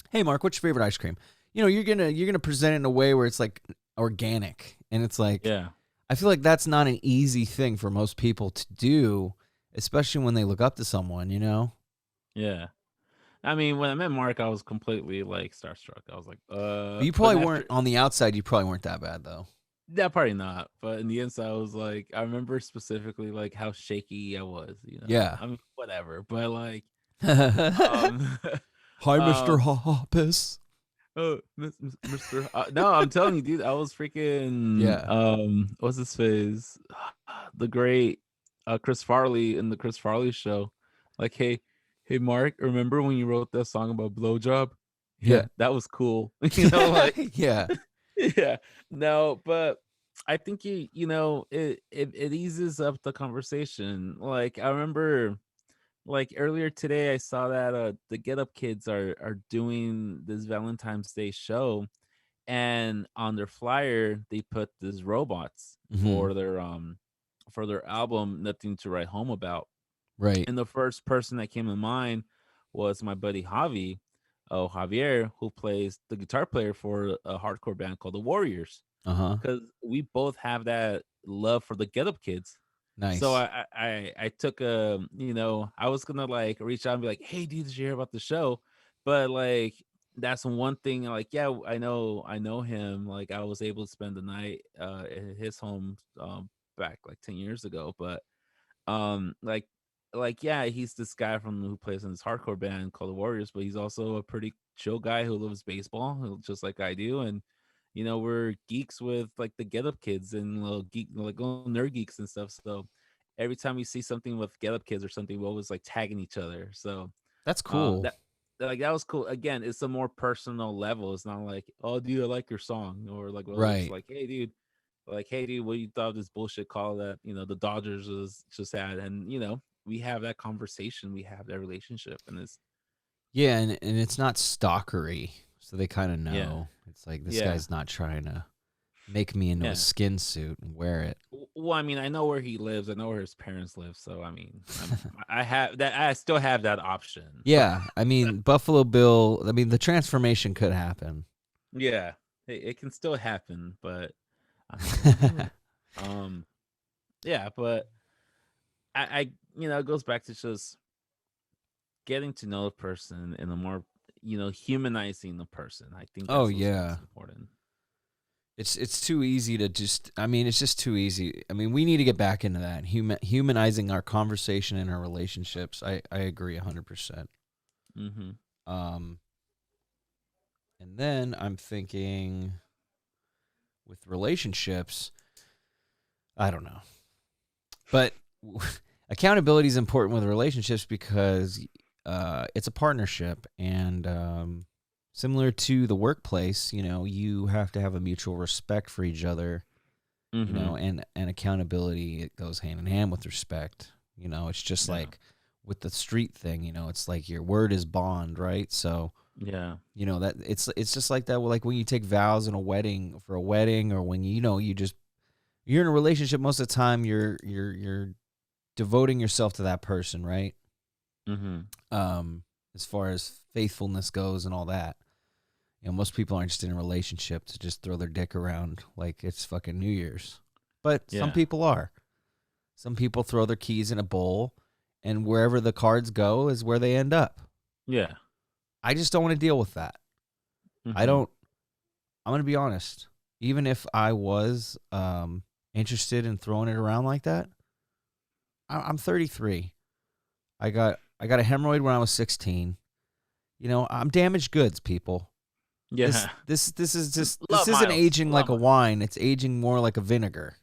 "Hey, Mark, what's your favorite ice cream?" You're gonna present it in a way where it's like organic, and it's like, Yeah. I feel like that's not an easy thing for most people to do, especially when they look up to someone. Yeah. I mean, when I met Mark, I was completely like starstruck. I was like, But you but probably weren't after on the outside. You probably weren't that bad though. that, probably not. But in the inside, I was like, I remember specifically like how shaky I was. Yeah. I mean, whatever. But like, Hi, um, Mr. um, Hoppus. oh, Mr. No, I'm telling you, dude, I was freaking Yeah. what's his face? The great Chris Farley in the Chris Farley show. Like, hey Mark, remember when you wrote that song about blowjob? Yeah, Yeah. that was cool. Like Yeah. yeah. No, but I think it eases up the conversation. Like I remember like earlier today I saw that the Get Up Kids are doing this Valentine's Day show, and on their flyer they put these robots Hmm. for their album Nothing to Write Home About. Right. And the first person that came to mind was my buddy Javier, who plays the guitar player for a hardcore band called the Warriors, Uh huh. because we both have that love for the Get Up Kids. So Nice. I took I was gonna like reach out and be like, hey dude, did you hear about the show? But like that's one thing, like, yeah, I know him. Like I was able to spend the night at his home back like 10 years ago. But um like yeah, he's this guy from who plays in this hardcore band called the Warriors, but he's also a pretty chill guy who loves baseball, just like I do. And we're geeks with like the Get Up Kids and little geek, like little nerd geeks and stuff. So every time we see something with Get Up Kids or something, we always like tagging each other. So That's cool. that like that was cool. Again, it's a more personal level. It's not like, oh dude, I like your song, or like, well, it's Right. like, hey dude, what you thought of this bullshit call that the Dodgers just had? And we have that conversation, we have that relationship, and it's Yeah, and it's not stalkery, so they kind of yeah, know. It's like, this yeah, guy's not trying to make me into a yeah. skin suit and wear it. Well, I mean, I know where he lives. I know where his parents live. So I mean, I have that. I still have that option. Yeah, I mean, Buffalo Bill. I mean, the transformation could happen. Yeah, it can still happen, but I mean, I don't know. Um, yeah, but I it goes back to just getting to know the person in a more humanizing the person. I think Oh that's what's yeah. most important. It's too easy to just. I mean, it's just too easy. I mean, we need to get back into that, humanizing our conversation and our relationships. I agree 100%. Mm-hmm. Um, and then I'm thinking, with relationships, I don't know, but accountability is important with relationships, because it's a partnership, and similar to the workplace, you have to have a mutual respect for each other. Mm-hmm. And accountability, it goes hand in hand with respect. It's just Yeah. like with the street thing. It's like your word is bond, right? So Yeah. that it's just like that. Like when you take vows in a wedding, for a wedding, or when you're in a relationship, most of the time you're devoting yourself to that person, right? Mm-hmm. As far as faithfulness goes and all that. Most people aren't just in a relationship to just throw their dick around like it's fucking New Year's. But some Yeah. people are. Some people throw their keys in a bowl, and wherever the cards go is where they end up. Yeah. I just don't want to deal with that. I Mm-hmm. don't. I'm going to be honest. Even if I was interested in throwing it around like that, I'm 33. I got a hemorrhoid when I was 16. I'm damaged goods, people. This Yeah. this this is just A this lot isn't miles. aging A like lot a miles. wine. It's aging more like a vinegar.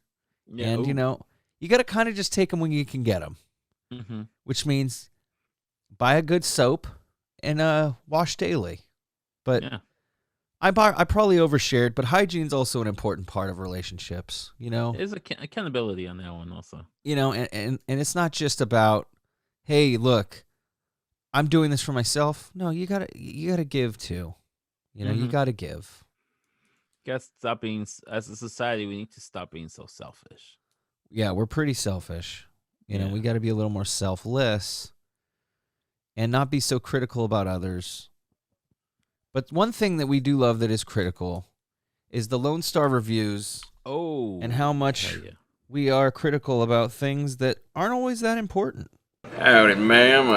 Yeah. And Ooh. you got to kind of just take them when you can get them, Mm-hmm. which means buy a good soap and wash daily. But Yeah. I probably overshared, but hygiene's also an important part of relationships. There's accountability on that one also. And it's not just about, hey, look, I'm doing this for myself. No, you gotta give too. You Mm-hmm. gotta give. Guess stop being as a society. We need to stop being so selfish. Yeah, we're pretty selfish. Yeah. We got to be a little more selfless and not be so critical about others. But one thing that we do love that is critical is the Lone Star reviews and how Oh hell much yeah. we are critical about things that aren't always that important. Howdy, ma'am.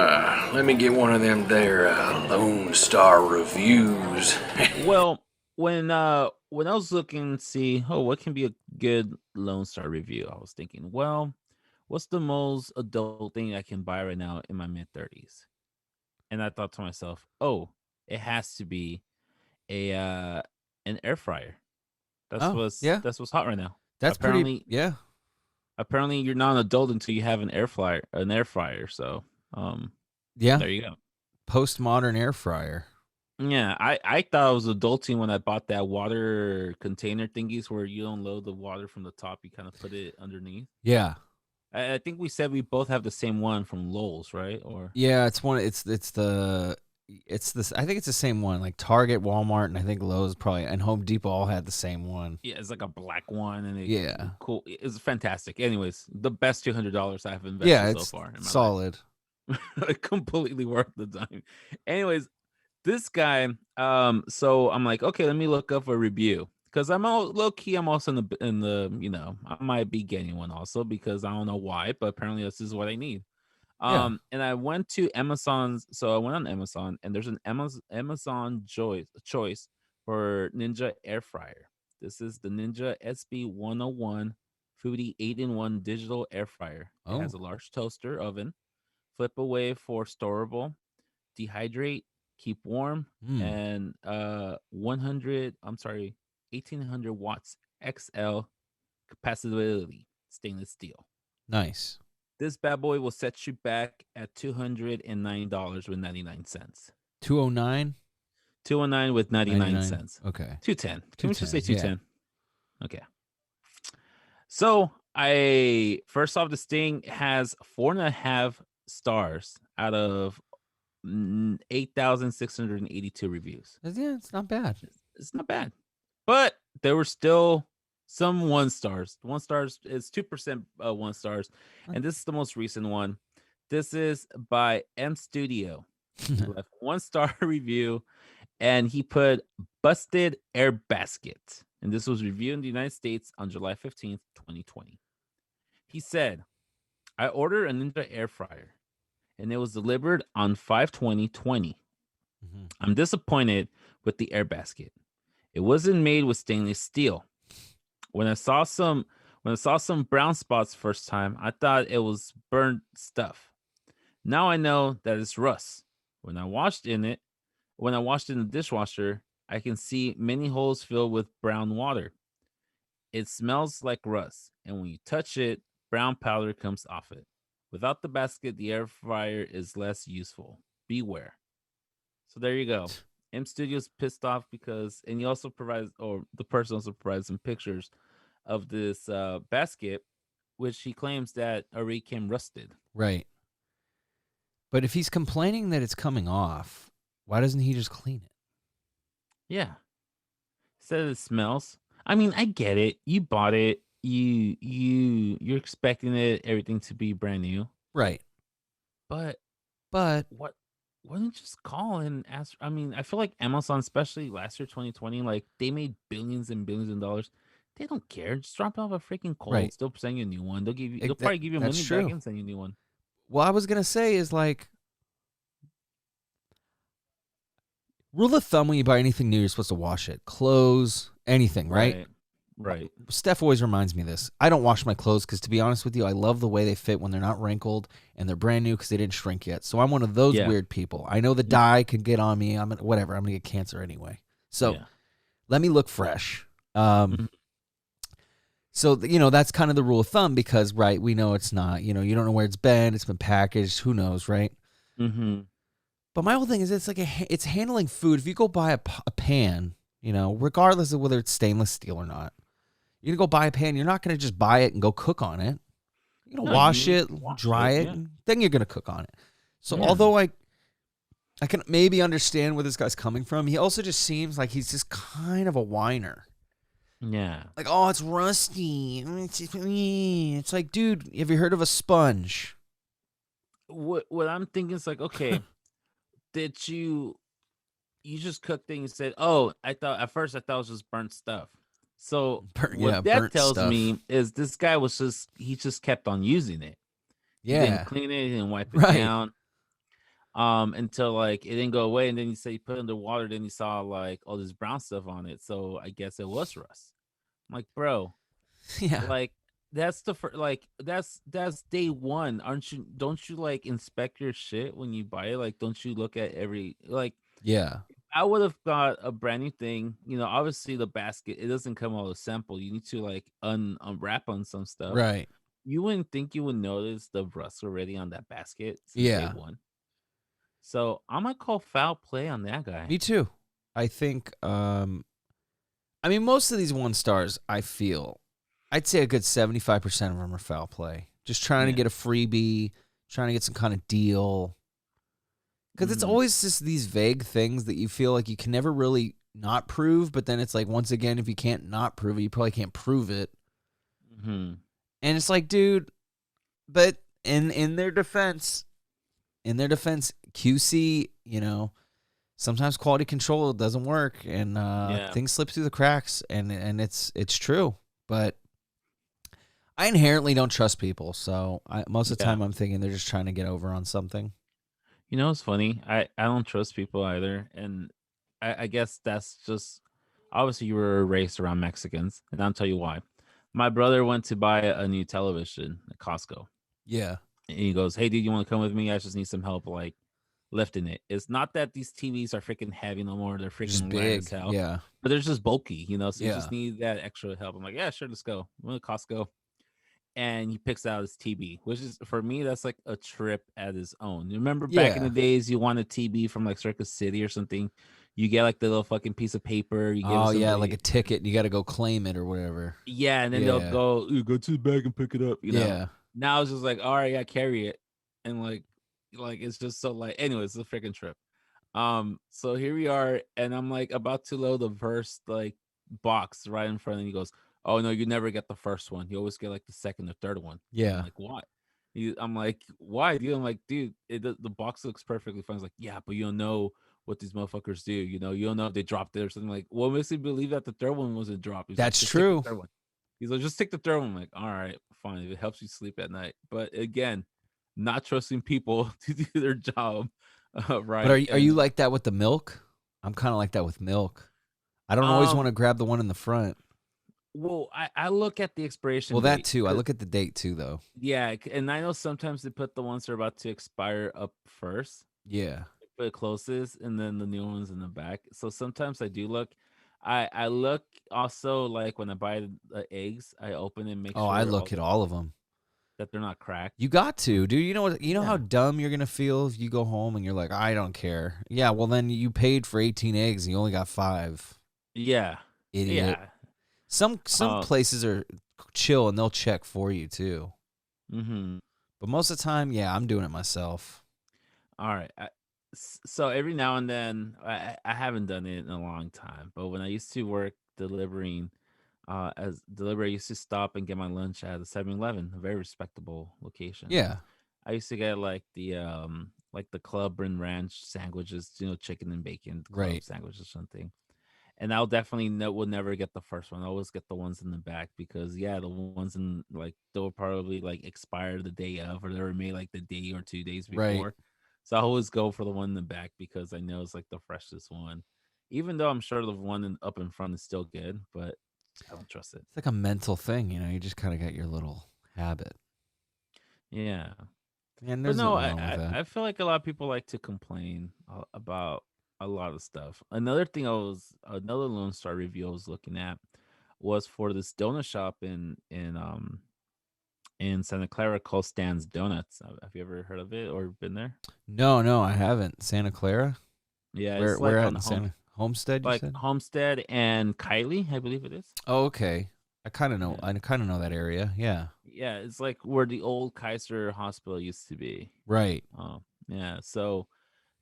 Let me get one of them there Lone Star reviews. Well, when I was looking to see, oh, what can be a good Lone Star review, I was thinking, well, what's the most adult thing I can buy right now in my mid 30s? And I thought to myself, oh, it has to be a an air fryer. Oh, yeah. That's what's hot right now. That's pretty, Apparently, yeah. apparently you're not an adult until you have an air fryer. So, Yeah. there you go. Postmodern air fryer. Yeah, I thought I was adulting when I bought that water container thingies where you don't load the water from the top, you kind of put it underneath. Yeah. I think we said we both have the same one from Lowe's, right? Or Yeah, it's this I think it's the same one. Like Target, Walmart, and I think Lowe's probably and Home Depot all had the same one. yeah, it's like a black one, and Yeah. cool. It's fantastic. Anyways, the best $200 I've Yeah, invested so it's far in my solid. life. Completely worth the time. Anyways, this guy, so I'm like, okay, let me look up a review because I'm all low key. I'm also in the I might be getting one also because I don't know why, but apparently this is what I need. Yeah. And I went to Amazon's, so I went on Amazon, and there's an Amazon choice for Ninja air fryer. This is the Ninja SB 101 Foodie 8-in-1 digital air fryer. It has Oh. a large toaster oven, flip away for storable, dehydrate, keep warm, Hmm. and 1800 watts XL capacity stainless steel. Nice. This bad boy will set you back at $209 with 99 cents. 209, 209 with 99 99. cents. Okay. 210. Can we just say 210. Yeah. 210? Okay. So I first off, this thing has 4.5 stars out of 8,682 reviews. Yeah, it's not bad. It's not bad, but there were still some 1 stars. 1 stars is 2% 1 stars, and this is the most recent one. This is by M Studio. He left 1 star review, and he put busted air basket, and this was reviewed in the United States on July 15th, 2020. He said, "I ordered a Ninja air fryer, and it was delivered on 5/20/20. Mhm. I'm disappointed with the air basket. It wasn't made with stainless steel. When I saw some brown spots first time, I thought it was burnt stuff. Now I know that it's rust. When I washed in it, when I washed in the dishwasher, I can see many holes filled with brown water. It smells like rust, and when you touch it, brown powder comes off it. Without the basket, the air fryer is less useful. Beware." So there you go. M Studio's pissed off because, and he also provides, or the person also provides some pictures of this basket, which he claims that already came rusted. Right. But if he's complaining that it's coming off, why doesn't he just clean it? Yeah, said it smells. I mean, I get it. You bought it. You're expecting everything to be brand new, Right. but But what? Why don't you just call and ask? I mean, I feel like Amazon, especially last year, 2020, like they made billions and billions of dollars. They don't care. Just drop off a freaking cold. right. Still send you a new one. They'll probably give you That's money back true. and send you a new one. What I was going to say is like, rule of thumb when you buy anything new, you're supposed to wash it. Clothes, anything, right? Right. Right. Steph always reminds me of this. I don't wash my clothes because, to be honest with you, I love the way they fit when they're not wrinkled and they're brand new because they didn't shrink yet. So I'm one of those Yeah. weird people. I know the dye can get on me. Whatever. I'm gonna get cancer anyway. So Yeah. let me look fresh. Mhm. So that's kind of the rule of thumb because, right, we know it's not. You don't know where it's been packaged. Who knows, right? Mhm. But my whole thing is it's like it's handling food. If you go buy a pan, regardless of whether it's stainless steel or not. You're gonna go buy a pan. You're not gonna just buy it and go cook on it. You're gonna No, you wash need it, to wash dry it. it, Yeah. and then you're gonna cook on it. So Yeah. although I can maybe understand where this guy's coming from, he also just seems like he's just kind of a whiner. Yeah. Like, oh, it's rusty. It's like, dude, have you heard of a sponge? What I'm thinking is like, okay, did you just cooked it and you said, "Oh, I thought at first I thought it was just burnt stuff." So Yeah, what that burnt tells stuff. me is this guy he just kept on using it. He didn't Yeah, clean it, he didn't wipe it right. down, until like it didn't go away, and then you say you put it in the water, then you saw like all this brown stuff on it. So I guess it was rust. I'm like, bro, Yeah, like that's like that's day one. Aren't you? Don't you like inspect your shit when you buy it? Like, don't you look at every like yeah, I would have got a brand new thing. Obviously the basket, it doesn't come all assembled. You need to like unwrap on some stuff. right. You wouldn't think you would notice the rust already on that basket since day Yeah, one. So I'm gonna call foul play on that guy. me too. I think, I mean, most of these one stars, I'd say a good 75% of them are foul play. Just trying to Yeah. get a freebie, trying to get some kind of deal. Because it's Hmm. always just these vague things that you feel like you can never really not prove. But then it's like, once again, if you can't not prove it, you probably can't prove it. Hmm. And it's like, dude, but in their defense, QC, sometimes quality control doesn't work and Yeah. things slip through the cracks and it's true. But I inherently don't trust people, so most of the Yeah. time I'm thinking they're just trying to get over on something. It's funny. I don't trust people either, and I guess that's just obviously you were raised around Mexicans, and I'll tell you why. My brother went to buy a new television at Costco. Yeah, And he goes, "Hey, dude, you want to come with me? I just need some help, like lifting it." It's not that these TVs are freaking heavy no more; they're they're just freaking light as big. hell, Yeah, but they're just bulky, So you yeah, just need that extra help. I'm like, "Yeah, sure, let's go." We went to Costco, and he picks out his TB, which is for me that's like a trip at its own. You remember back in the yeah. days, you want a TB from like Circus City or something, you get like the little fucking piece of paper, you give it Oh yeah, like somebody, a ticket. You got to go claim it or whatever. yeah, and then they'll Yeah, go, "You go to the bag and pick it up." yeah, Now it's just like, all right, I carry it, and like it's just so like. Anyways, it's a freaking trip. So here we are, and I'm like about to load the first like box right in front, and he goes, "Oh no, you never get the first one. You always get like the second or third one." I'm yeah. like, "What?" I'm like, "Why, dude?" I'm like, "Dude, the box looks perfectly fine." He's like, "Yeah, but you don't know what these motherfuckers do. You don't know if they dropped it or something." Like, what makes me believe that the third one wasn't dropped? He's like, That's "Just take the true. third one." He's like, "Just take the third one." I'm like, "All right, fine. If it helps you sleep at night." But again, not trusting people to do their job But are right. are you And like that with the milk? I'm kind of like that with milk. I don't always want um, to grab the one in the front. well, I look at the expiration Well, that date. too. I look at the date too, though. Yeah, and I know sometimes they put the ones that are about to expire up first, Yeah. but it closes, and then the new ones in the back. So sometimes I do look. I look also like when I buy the eggs, I open and make Oh, I sure look at all of them. that they're not cracked. You got to, dude. You know what? You know how Yeah, dumb you're gonna feel if you go home and you're like, I don't care. Yeah. Well, then you paid for 18 eggs and you only got 5. yeah, Idiot. yeah. Some Uh, places are chill and they'll check for you too. mm-hmm. But most of the time, yeah, I'm doing it myself. All right. So every now and then, I haven't done it in a long time, but when I used to work delivering, as delivery, I used to stop and get my lunch at a 7-Eleven, a very respectable location. Yeah. I used to get like the club and ranch sandwiches, chicken and bacon club Right. sandwich or something. And I'll definitely will never get the first one. I always get the ones in the back because yeah, the ones in like they'll probably like expire the day of, or they were made like the day or 2 days Right. before. So I always go for the one in the back because I know it's like the freshest one. Even though I'm sure the one up in front is still good, but I don't trust it. It's like a mental thing, you just kind of got your little habit. Yeah. And But there's no, nothing wrong with that. I feel like a lot of people like to complain about a lot of stuff. Another Lone Star review I was looking at was for this donut shop in Santa Clara called Stan's Donuts. Have you ever heard of it or been there? No, I haven't. Santa Clara? Yeah, Where it's where like at on in home Santa? Homestead, you like said? Homestead and Kylie, I believe it is. Oh, okay. I kind of know. Yeah. I kind of know that area. Yeah. Yeah, it's like where the old Kaiser Hospital used to be. Right. Yeah. So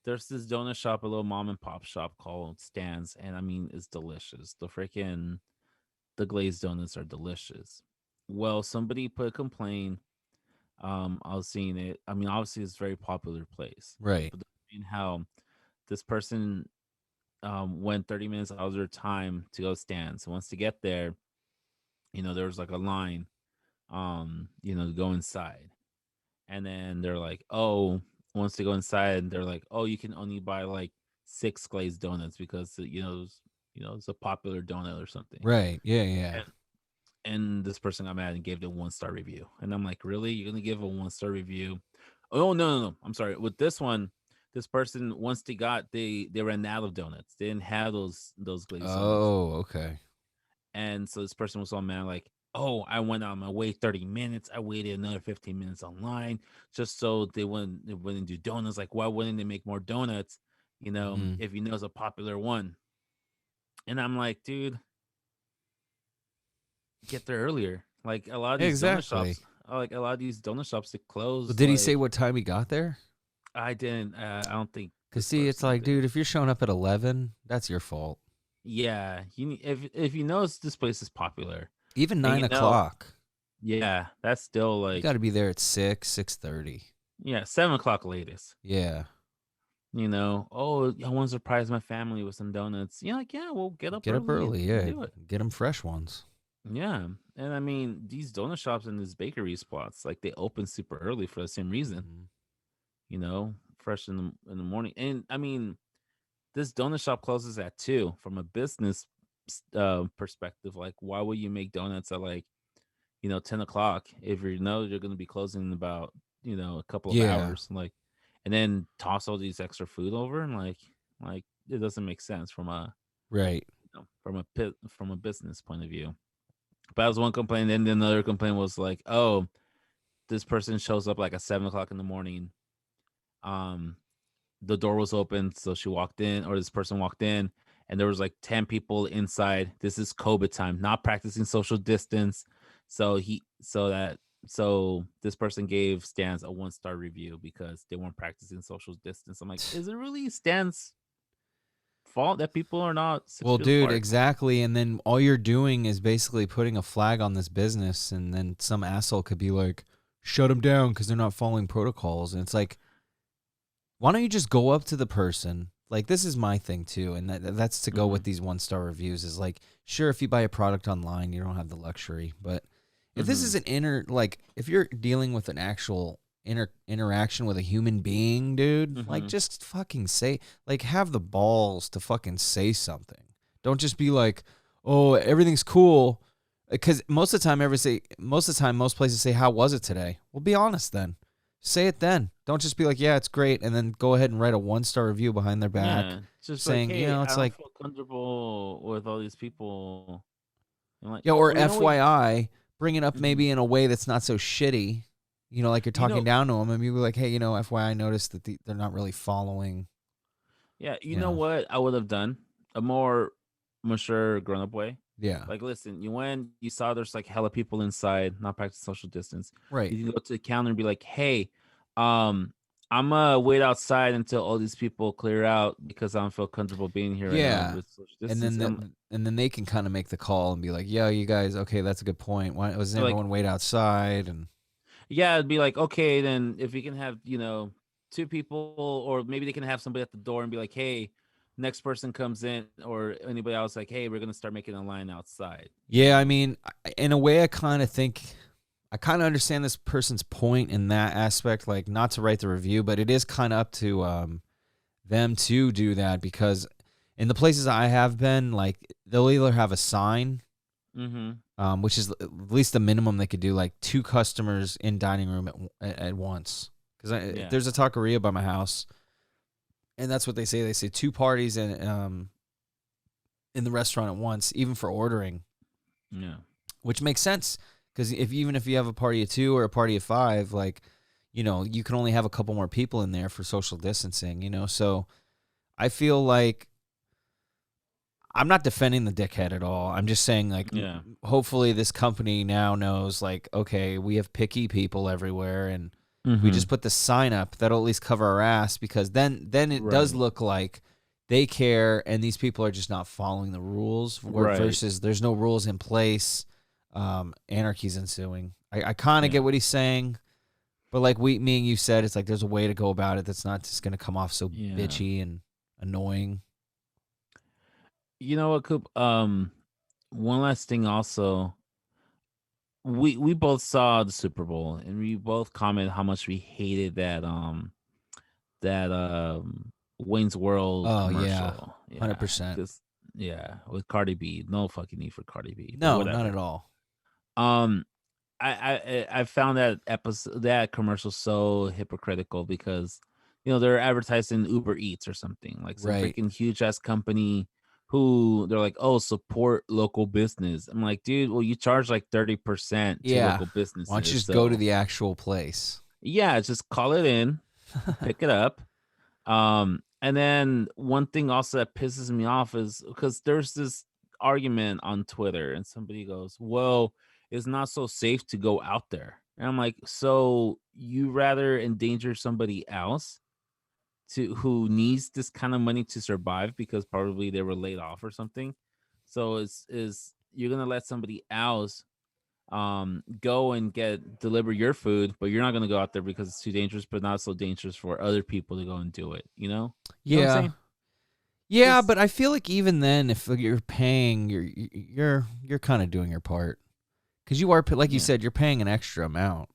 there's this donut shop, a little mom and pop shop called Stan's, and I mean, it's delicious. The glazed donuts are delicious. Well, somebody put a complaint. I was seeing it. I mean, obviously, it's a very popular place, Right. but how this person went 30 minutes out of their time to go stand. So once to get there, there was like a line, to go inside. And then they're like, oh, once they go inside, they're like, oh, you can only buy like 6 glazed donuts because it's a popular donut or something. Right. Yeah. Yeah. And and this person got mad and gave it a 1-star review. And I'm like, really? You're gonna give a 1-star review? Oh no. I'm sorry. With this one, this person once they ran out of donuts. They didn't have those glazed donuts. Oh, okay. And so this person was all mad, like, oh, I went on my way 30 minutes. I waited another 15 minutes online just so they wouldn't do donuts. Like, why wouldn't they make more donuts? Hmm. If it's a popular one. And I'm like, dude, get there earlier. Like a lot of these donut Exactly. shops, they Well, close. did he say Like what time he got there? I didn't. I don't think Cause this see, it's person like, did. dude, if you're showing up at 11, that's your fault. Yeah, if you know this place is popular, Even and 9 o'clock, yeah, that's still you like got to be there at 6:30. yeah, 7 o'clock latest. Yeah. Oh, I want to surprise my family with some donuts. Yeah, like yeah, we'll get up Get up early and early. Yeah. do it. Get them fresh ones. Yeah, and I mean these donut shops and these bakery spots, like they open super early for the same reason. Mhm. Fresh in the morning, and I mean this donut shop closes at 2. From a business perspective, like why would you make donuts at like 10 o'clock if you know you're going to be closing in about a couple of Yeah. hours, like, and then toss all these extra food over, and like it doesn't make sense from a Right. from a business point of view. But that was one complaint, and then another complaint was like, oh, this person shows up like at 7 o'clock in the morning. um the door was open, so she walked in, or this person walked in, and there was like 10 people inside. This is COVID time, not practicing social distance. So this person gave Stans a 1-star review because they weren't practicing social distance. I'm like, is it really Stan's fault that people are not 6 Well, feet dude, apart? exactly. And then all you're doing is basically putting a flag on this business, and then some asshole could be like, shut them down because they're not following protocols. And it's like, why don't you just go up to the person? Like, this is my thing too, and that's to go Mm-hmm. with these 1-star reviews. Is like, sure, if you buy a product online, you don't have the luxury, but if this Mm-hmm. is if you're dealing with an actual interaction with a human being, dude, like, Mm-hmm. just fucking say, like, have the balls to fucking say something. Don't just be like, oh, everything's cool, because most of the time, most places say, how was it today? Well, be honest then. Say it then. Don't just be like, yeah, it's great, and then go ahead and write a 1-star review behind their back Yeah, just like, saying, hey, I it's don't like, feel comfortable with all these people. I'm like, yeah, or well, FYI, bring it up Mhm. maybe in a way that's not so shitty. Like you're you talking know, down to them, and you be like, hey, FYI, I noticed that they're not really following. Yeah, you You know know, what I would have done? A more mature, grown up way. yeah, Like, listen, you saw there's like hella people inside, not practicing social distance. right. You can go to the counter and be like, hey, um, I'm gonna wait outside until all these people clear out because I don't feel comfortable being here right now Yeah, with social and distance. then they can kind of make the call and be like, yeah, you guys, okay, that's a good point. Why doesn't Like, everyone wait outside? And yeah, it'd be like, okay, then if we can have, 2 people, or maybe they can have somebody at the door and be like, hey, next person comes in, or anybody else, like, hey, we're gonna start making a line outside. yeah, I mean, in a way, I kind of understand this person's point in that aspect, like not to write the review, but it is kind of up to them to do that, because in the places I have been, like, they'll either have a sign, Mm-hmm. which is at least the minimum they could do, like 2 customers in dining room at once. Because Yeah. there's a taqueria by my house, and that's what they say. They say 2 parties in the restaurant at once, even for ordering, Yeah. which makes sense. Because even if you have a party of 2 or a party of 5, like, you can only have a couple more people in there for social distancing. So I feel like I'm not defending the dickhead at all. I'm just saying, like, Yeah. hopefully this company now knows, like, okay, we have picky people everywhere, and if we Mm-hmm. just put the sign up, that'll at least cover our ass, because then it does Right. look like they care, and these people are just not following the rules, Right. versus there's no rules in place, anarchy's ensuing. I kind of Yeah. get what he's saying, but like me and you said, it's like there's a way to go about it that's not just going to come off so Yeah. bitchy and annoying. You know what, Coop? One last thing also. We both saw the Super Bowl and we both commented how much we hated that Wayne's World Oh yeah, commercial. Yeah. 100%. Cause yeah, with Cardi B. No fucking need for Cardi B, but No, not at whatever. all. Um I found that commercial so hypocritical because they're advertising Uber Eats or something like some Right. freaking huge ass company who they're like, oh, support local business. I'm like, dude, well, you charge like 30% to Yeah. local Why don't you businesses, just go to so the actual place? yeah, just call it in, pick it up. And then one thing also that pisses me off is because there's this argument on Twitter, and somebody goes, "Well, it's not so safe to go out there." And I'm like, "So you rather endanger somebody else to who needs this kind of money to survive because probably they were laid off or something? So is you're gonna let somebody else go and deliver your food, but you're not going to go out there because it's too dangerous, but not so dangerous for other people to go and do it, you know what I'm Yeah. saying? Yeah, Just but I feel like even then, if you're paying, you're kind of doing your part, because you are, like you Yeah, said, you're paying an extra amount.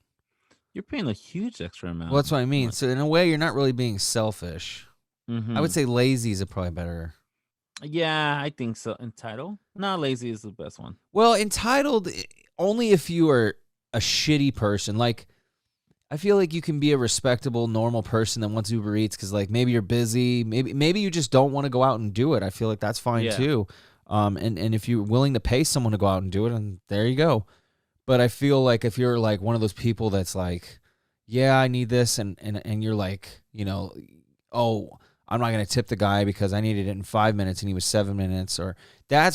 you're paying a huge extra Well, that's amount. what I mean. Like, So in a way, you're not really being selfish. I would mm-hmm. say lazy is probably better. Yeah, I think so. Entitled, no, lazy is the best one. Well, entitled only if you are a shitty person. Like, I feel like you can be a respectable, normal person that wants Uber Eats because, like, maybe you're busy, maybe you just don't want to go out and do it. I feel like that's fine Yeah, too. And if you're willing to pay someone to go out and do it, and there you go. But I feel like if you're like one of those people that's like, yeah, I need this, and you're like, oh, I'm not gonna tip the guy because I needed it in 5 minutes and he was 7 minutes, or yeah,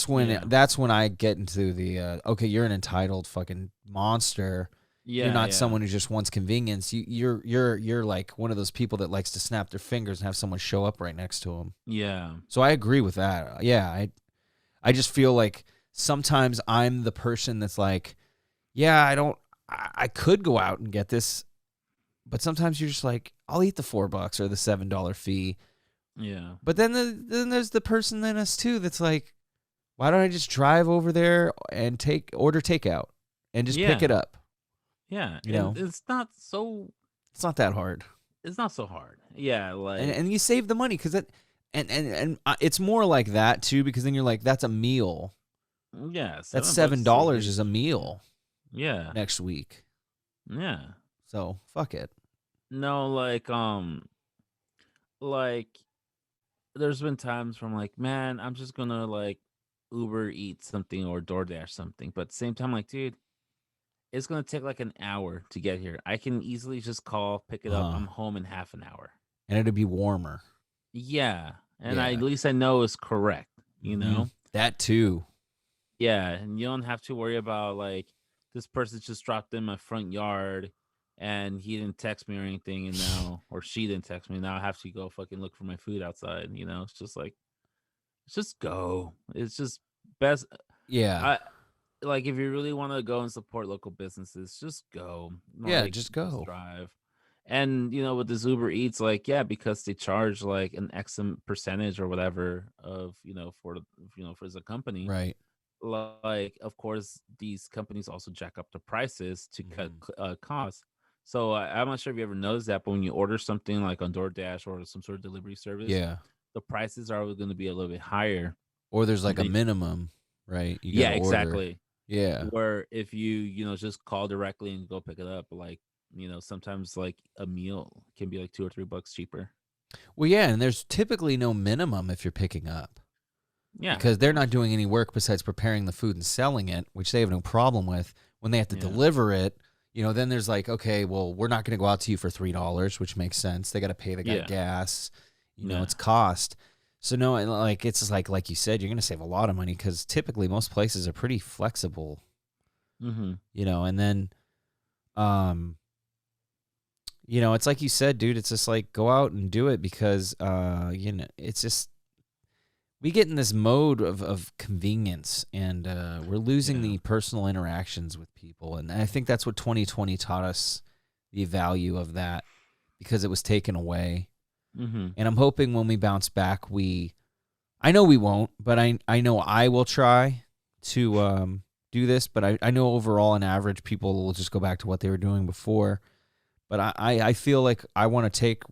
that's when I get into the okay, you're an entitled fucking monster. You're yeah, not yeah, someone who just wants convenience. You're like one of those people that likes to snap their fingers and have someone show up right next to them. yeah, So I agree with that. Yeah, I just feel like sometimes I'm the person that's like, yeah, I could go out and get this, but sometimes you're just like, I'll eat the $4 or the $7 fee. yeah, But then there's the person in us too that's like, why don't I just drive over there and order takeout and just pick yeah, it up? yeah. You And know, it's not that hard, it's not so hard. Yeah, like and you save the money because it's more like that too, because then you're like, that's a meal. yeah, That's $7 is so $7 is a huge. meal Yeah, next week. yeah. So fuck it. No, like there's been times where I'm like, man, I'm just gonna like Uber eat something or DoorDash something. But at the same time, like, dude, it's gonna take like an hour to get here. I can easily just call, pick it up. Uh huh. I'm home in half an hour. And it'll be warmer. Yeah. And at Yeah. least I know it's correct, you Mm-hmm. know? That too. Yeah. And you don't have to worry about like this person just dropped in my front yard and he didn't text me or anything and now or she didn't text me. Now I have to go fucking look for my food outside, It's just like just go. It's just best. Yeah. I like if you really want to go and support local businesses, just go. Yeah. Like Just just go. drive. And with this Uber Eats, like yeah, because they charge like an X percentage or whatever of for the company. Right. Like of course these companies also jack up the prices to cut Mhm. costs. So I'm not sure if you ever noticed that, but when you order something like on DoorDash or some sort of delivery service, Yeah. the prices are always going to be a little bit higher. Or there's like a Than, minimum, right? You got yeah, to order. exactly. Yeah. Where if you just call directly and go pick it up, like sometimes like a meal can be like $2 or $3 cheaper. Well, yeah. And there's typically no minimum if you're picking up, Yeah, because they're pretty not much. doing any work besides preparing the food and selling it, which they have no problem with. When they have to Yeah, deliver it, then there's like, okay, well, we're not going to go out to you for $3, which makes sense. They got to pay the guy yeah, gas, yeah, it's cost. So no, like it's like you said, you're gonna save a lot of money because typically most places are pretty flexible, Mm-hmm. and then um it's like you said, dude, it's just like go out and do it because it's just we get in this mode of convenience and we're losing Yeah. the personal interactions with people. And I think that's what 2020 taught us the value of that because it was taken away. Mm-hmm. And I'm hoping when we bounce back, I know we won't, but I know I will try to do this. But I know overall, on average, people will just go back to what they were doing before. But I feel like I want to take,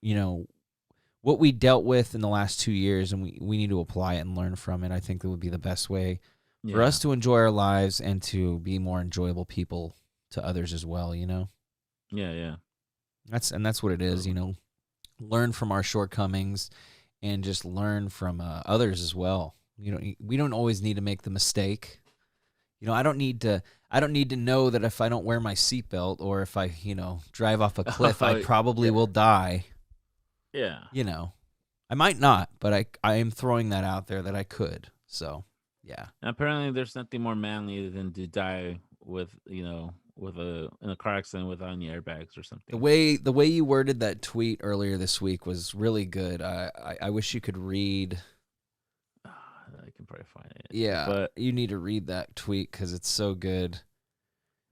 you know, what we dealt with in the last 2 years and we need to apply it and learn from it. I think that would be the best way for Yeah. us to enjoy our lives and to be more enjoyable people to others as well, Yeah. Yeah. That's what it is, learn from our shortcomings and just learn from others as well. We don't always need to make the mistake. I don't need to know that if I don't wear my seatbelt or if I, drive off a cliff, I probably will die. Yeah. I might not, but I am throwing that out there that I could. So, yeah. And apparently, there's nothing more manly than to die in a car accident without any airbags or The something. way you worded that tweet earlier this week was really good. I wish you could read. I can probably find it. Yeah, But you need to read that tweet because it's so good.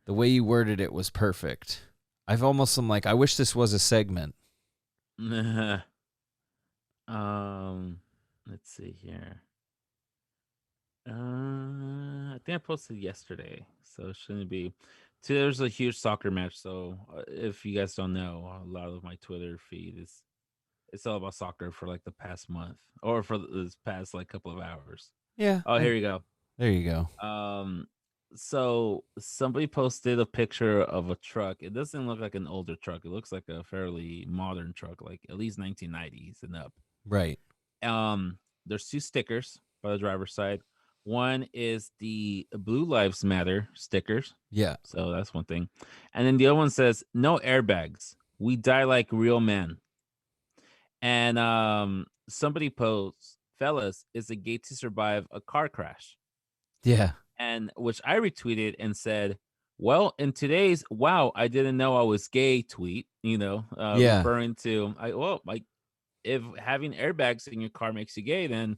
The way you worded it was perfect. I'm like, I wish this was a segment. let's see here. I think I posted yesterday, so it shouldn't be. So there's a huge soccer match. So if you guys don't know, a lot of my Twitter feed is it's all about soccer for like the past month or for this past like couple of hours. Yeah. Oh, here you go. There you go. So somebody posted a picture of a truck. It doesn't look like an older truck. It looks like a fairly modern truck, like at least 1990s and up. Right. There's two stickers by the driver's side. One is the Blue Lives Matter stickers. Yeah. So that's one thing. And then the other one says, "No airbags. We die like real men." And somebody posts, "Fellas, is it gay to survive a car crash?" Yeah. And which I retweeted and said, "Well, in today's wow, I didn't know I was gay" tweet, Yeah. referring to like if having airbags in your car makes you gay, then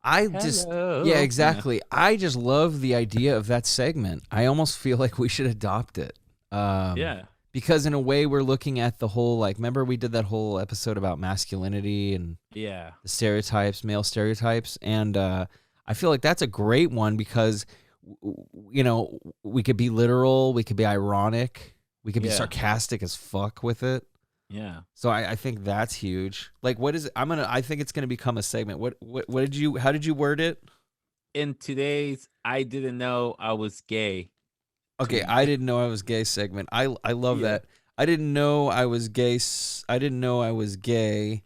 Yeah, hello. exactly. I just love the idea of that segment. I almost feel like we should adopt it. Yeah. Because in a way we're looking at the whole, like, remember we did that whole episode about masculinity and Yeah. the stereotypes, male stereotypes. And I feel like that's a great one because, we could be literal, we could be ironic, we could be Yeah. sarcastic as fuck with it. Yeah. So I think that's huge. Like, what is it? I think it's gonna become a segment. How did you word it? In today's I didn't know I was gay. Okay, tweet. I didn't know I was gay segment. I love Yeah. that. I didn't know I was gay. I didn't know I was gay. ...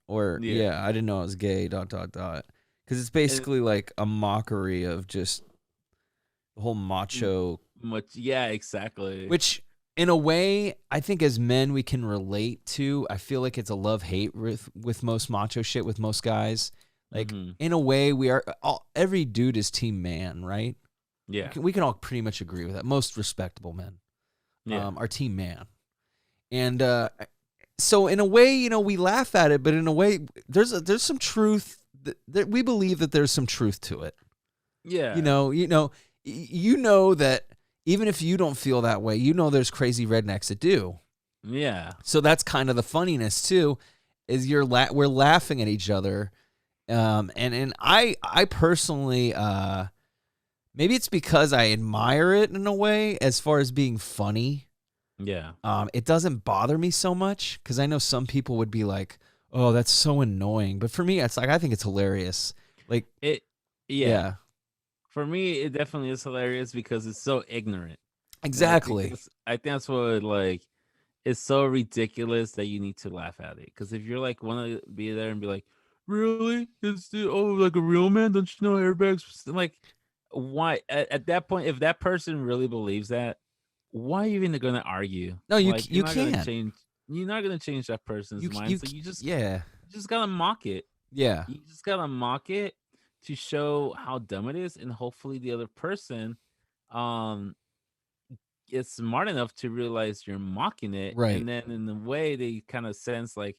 Or Yeah. yeah, I didn't know I was gay. ... Because it's And basically like a mockery of just the whole macho. much yeah, exactly. Which, in a way, I think as men we can relate to. I feel like it's a love-hate with most macho shit with most guys. Like, Mhm. in a way, every dude is team man, right? Yeah. We can all pretty much agree with that. Most respectable men Yeah. are team man. And so in a way, we laugh at it, but in a way, there's some truth. That we believe that there's some truth to it. Yeah. You know that even if you don't feel that way, there's crazy rednecks that do. Yeah. So that's kind of the funniness too, is we're laughing at each other, and I personally, maybe it's because I admire it in a way as far as being funny. Yeah. It doesn't bother me so much because I know some people would be like, "Oh, that's so annoying," but for me, it's like I think it's hilarious. Like, It yeah. yeah, For me, it definitely is hilarious because it's so ignorant. And exactly. I think that's what like it's so ridiculous that you need to laugh at it. Because if you're like want to be there and be like, really, it's like a real man? Don't you know airbags? Like, why at that point, if that person really believes that, why are you even gonna argue? No, Like, you're you not gonna can't. change. you're not gonna change that person's mind. So yeah, you just gotta mock it. yeah, You just gotta mock it to show how dumb it is, and hopefully the other person um is smart enough to realize you're mocking it, right. and then in a way they kind of sense like,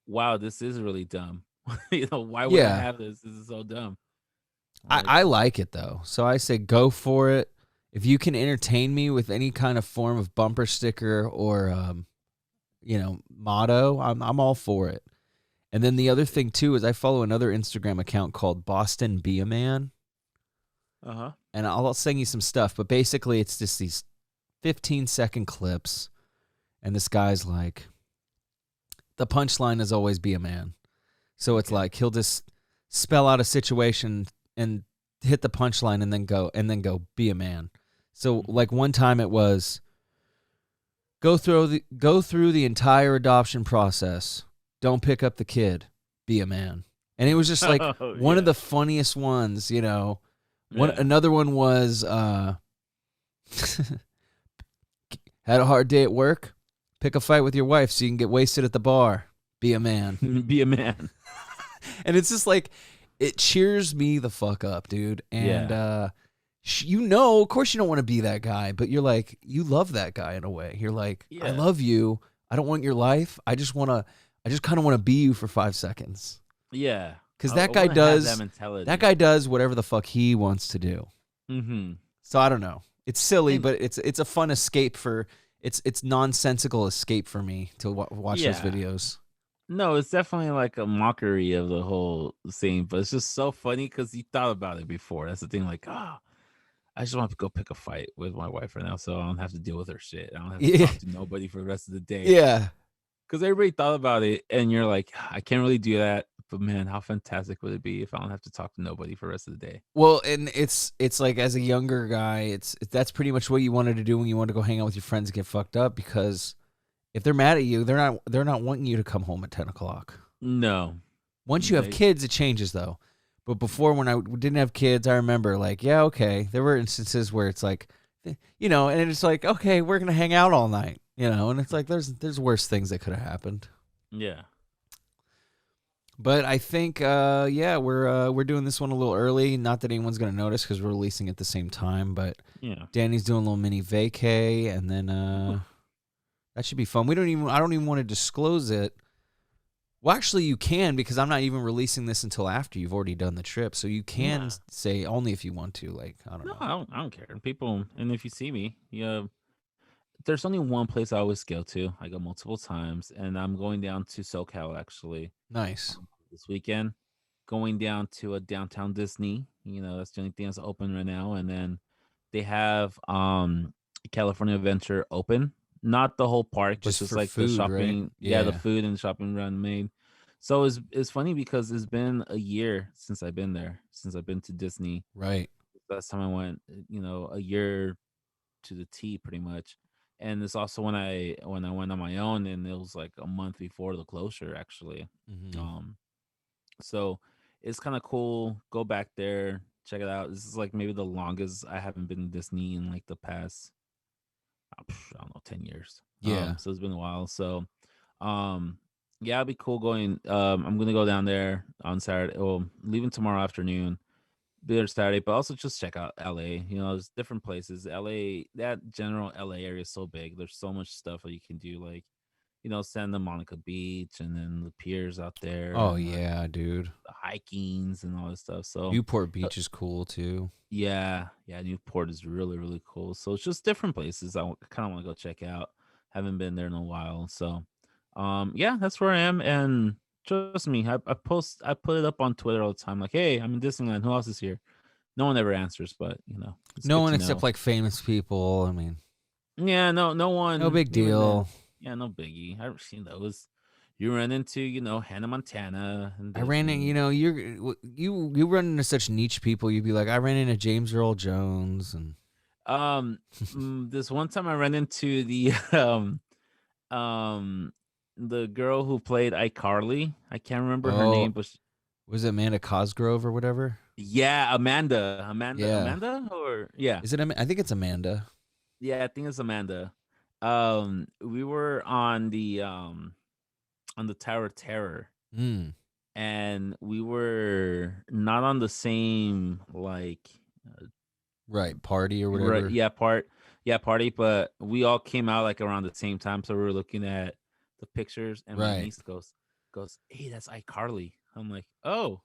wow, this is really dumb. Why would I Yeah, have this? This is so dumb. Like, I like it though. So I say go for it. If you can entertain me with any kind of form of bumper sticker or motto, I'm all for it. And then the other thing too is I follow another Instagram account called Boston Be a Man, uh-huh. and I'll send you some stuff. But basically, it's just these 15-second clips, and this guy's like, the punchline is always be a man. So it's Okay. like he'll just spell out a situation and hit the punchline and then go be a man. So Mhm. like one time it was go through the entire adoption process. Don't pick up the kid. Be a man. And it was just like Oh one of yeah. the funniest ones, One Yeah. another one was had a hard day at work. Pick a fight with your wife so you can get wasted at the bar. Be a man. Be a man. And it's just like it cheers me the fuck up, dude. And Yeah. of course you don't want to be that guy, but you're like you love that guy in a way. You're like, I Yeah. love you. I don't want your life. I just kind of want to be you for 5 seconds. Yeah. Cuz I want to have that that mentality. guy does whatever the fuck he wants to do. Mm-hmm. So I don't know. It's silly, And but it's a fun escape for it's nonsensical escape for me to watch those yeah. videos. No, it's definitely like a mockery of the whole thing, but it's just so funny because you thought about it before. That's the thing. Like, I just want to go pick a fight with my wife right now, so I don't have to deal with her shit. I don't have to Yeah. talk to nobody for the rest of the day. Yeah. Because everybody thought about it, and you're like, I can't really do that. But man, how fantastic would it be if I don't have to talk to nobody for the rest of the day? Well, and it's like as a younger guy, that's pretty much what you wanted to do when you wanted to go hang out with your friends and get fucked up because if they're mad at you, they're not wanting you to come home at 10 o'clock. No, Once you have they, kids, it changes though. But before, when I didn't have kids, I remember like, yeah, okay, there were instances where it's like, and it's like, okay, we're gonna hang out all night, and it's like there's worse things that could have happened. yeah, But I think, we're doing this one a little early. Not that anyone's gonna notice because we're releasing at the same time. But yeah. Danny's doing a little mini vacay, and then that should be fun. I don't even want to disclose it. Well, actually, you can because I'm not even releasing this until after you've already done the trip. So you can Yeah. say only if you want to. Like, I don't No, know. I don't care. People, and if you see me, there's only one place I always go to. I go multiple times, and I'm going down to SoCal actually Nice. this weekend. Going down to a downtown Disney. That's the only thing that's open right now. And then they have California Adventure open. Not the whole park, but Just just for like the food, right? shopping. Yeah, the Yeah. food and shopping run made. So it's funny because it's been a year since I've been there, since I've been to Disney. Right. Last time I went, a year to the T pretty much. And it's also when I went on my own, and it was like a month before the closure actually. Mm-hmm. Um so it's kind of cool. Go back there, check it out. This is like maybe the longest I haven't been to Disney in like the past, I don't know, 10 years. Yeah. So it's been a while. So, yeah, it'd be cool going. I'm gonna go down there on Saturday. Well, leaving tomorrow afternoon. Be there Saturday, but also just check out LA. There's different places. LA, that general LA area is so big. There's so much stuff that you can do, like Santa Monica Beach, and then the piers out there, Oh and like yeah, dude. the hikings and all this stuff. So Newport uh, Beach is cool too. yeah, Newport is really really cool. So it's just different places I kind of want to go check out. Haven't been there in a while, so yeah, that's where I am. And trust me, I put it up on Twitter all the time, like, hey, I'm in Disneyland. Who else is here? No one ever answers, but it's No good one to except know. like famous people. I mean, Yeah, no no one. big Even then, deal. yeah, no biggie. I've seen those. You run into Hannah Montana and I ran in, Disney. you run into such niche people. You'd be like, I ran into James Earl Jones, and Um, this one time I ran into the um the girl who played iCarly. I can't remember her oh, name, but was it Amanda Cosgrove or whatever? yeah, Yeah, Amanda, or yeah, is it? I think it's Amanda. yeah, I think it's Amanda. We were on the Tower of Terror, Mm, and we were not on the same like right. Party or right, whatever. yeah, party, but we all came out like around the same time, so we were looking at the pictures, and my Right. niece goes, "Hey, that's iCarly." I'm like, "Oh,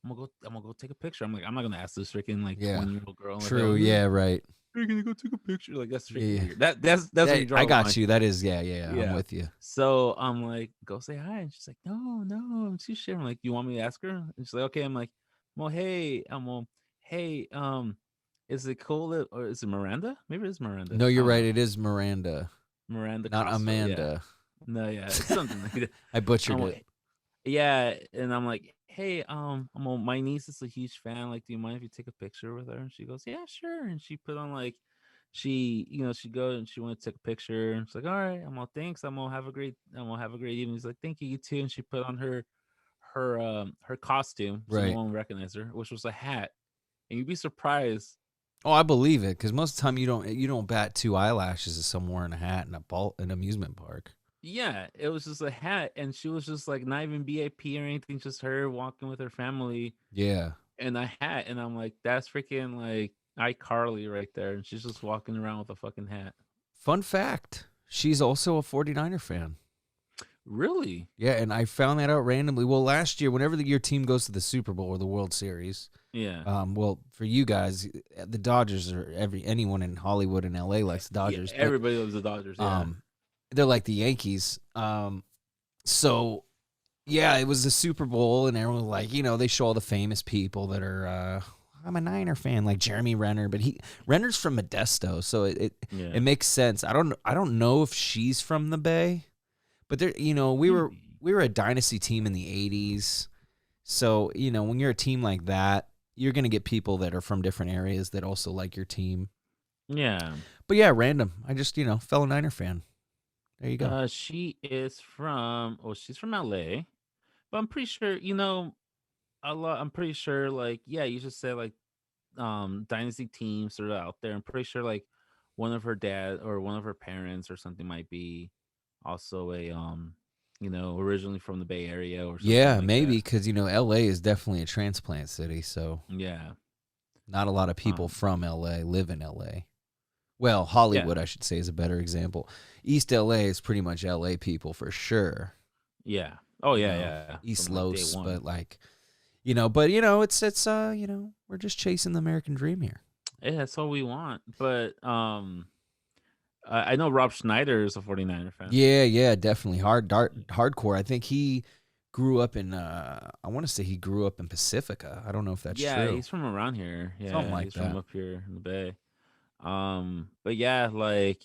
I'm gonna go take a picture." I'm like, I'm not gonna ask this freaking like Yeah. 20-year-old girl like, True. "Oh, hey, Yeah. Right. you're gonna go take a picture." Like that's Yeah. freaking Yeah. weird. That's where you I draw the line. got you. That is. Yeah. Yeah. Yeah. I'm Yeah. with you. So I'm like, go say hi. And she's like, no, no, I'm too shy. I'm like, you want me to ask her? And she's like, okay. I'm like, well, hey, hey, is it cool or is it Miranda? Maybe it's Miranda. No, I you're don't right. know. It is Miranda, Miranda not Costro. Yeah. Amanda. No, yeah, it's something like that. I butchered I'm it. like, yeah, and I'm like, hey, my niece is a huge fan. Like, do you mind if you take a picture with her? And she goes, yeah, sure. And she put on like, she go and she wanted to take a picture. And she's like, all right, I'm all thanks. I'm gonna have a great evening. He's like, thank you, you too. And she put on her costume, so no Right. one recognized her, which was a hat. And you'd be surprised. Oh, I believe it because most of the time you don't bat two eyelashes at someone wearing a hat in an amusement park. Yeah, it was just a hat, and she was just like not even BIP or anything, just her walking with her family Yeah. and a hat, and I'm like, that's freaking like iCarly right there, and she's just walking around with a fucking hat. Fun fact: she's also a 49er fan. Really? Yeah, and I found that out randomly. Well, last year, whenever your team goes to the Super Bowl or the World Series, Yeah. well, for you guys, the Dodgers are anyone in Hollywood and LA likes the Yeah, Dodgers, but everybody loves the Dodgers. Yeah. um, they're like the Yankees. So yeah, it was the Super Bowl, and everyone was like, they show all the famous people that are. I'm a Niner fan, like Jeremy Renner, but Renner's from Modesto, so it Yeah. makes sense. I don't know if she's from the Bay, but there, we were Maybe. we were a dynasty team in the '80s, so when you're a team like that, you're gonna get people that are from different areas that also like your team. Yeah. But yeah, random. I just fellow Niner fan. There you go. She is from. Oh, she's from LA, but I'm pretty sure. A lot. I'm pretty sure. Like, yeah, you just said like dynasty teams that are out there. I'm pretty sure like one of her dad or one of her parents or something might be also a originally from the Bay Area or something Yeah, like maybe that. because LA is definitely a transplant city, so Yeah. not a lot of people Um from LA live in LA. Well, yeah. Hollywood, I should say, is a better example. East LA is pretty much LA people for sure. Yeah. Oh You yeah, know, yeah. East From like day Los, one. but it's we're just chasing the American dream here. Yeah, that's all we want. But I know Rob Schneider is a 49er fan. Yeah, yeah, definitely hardcore. I think he grew up in. I want to say he grew up in Pacifica. I don't know if that's Yeah, true. he's from around here. Something Yeah, like he's from that. up here in the Bay. But yeah, like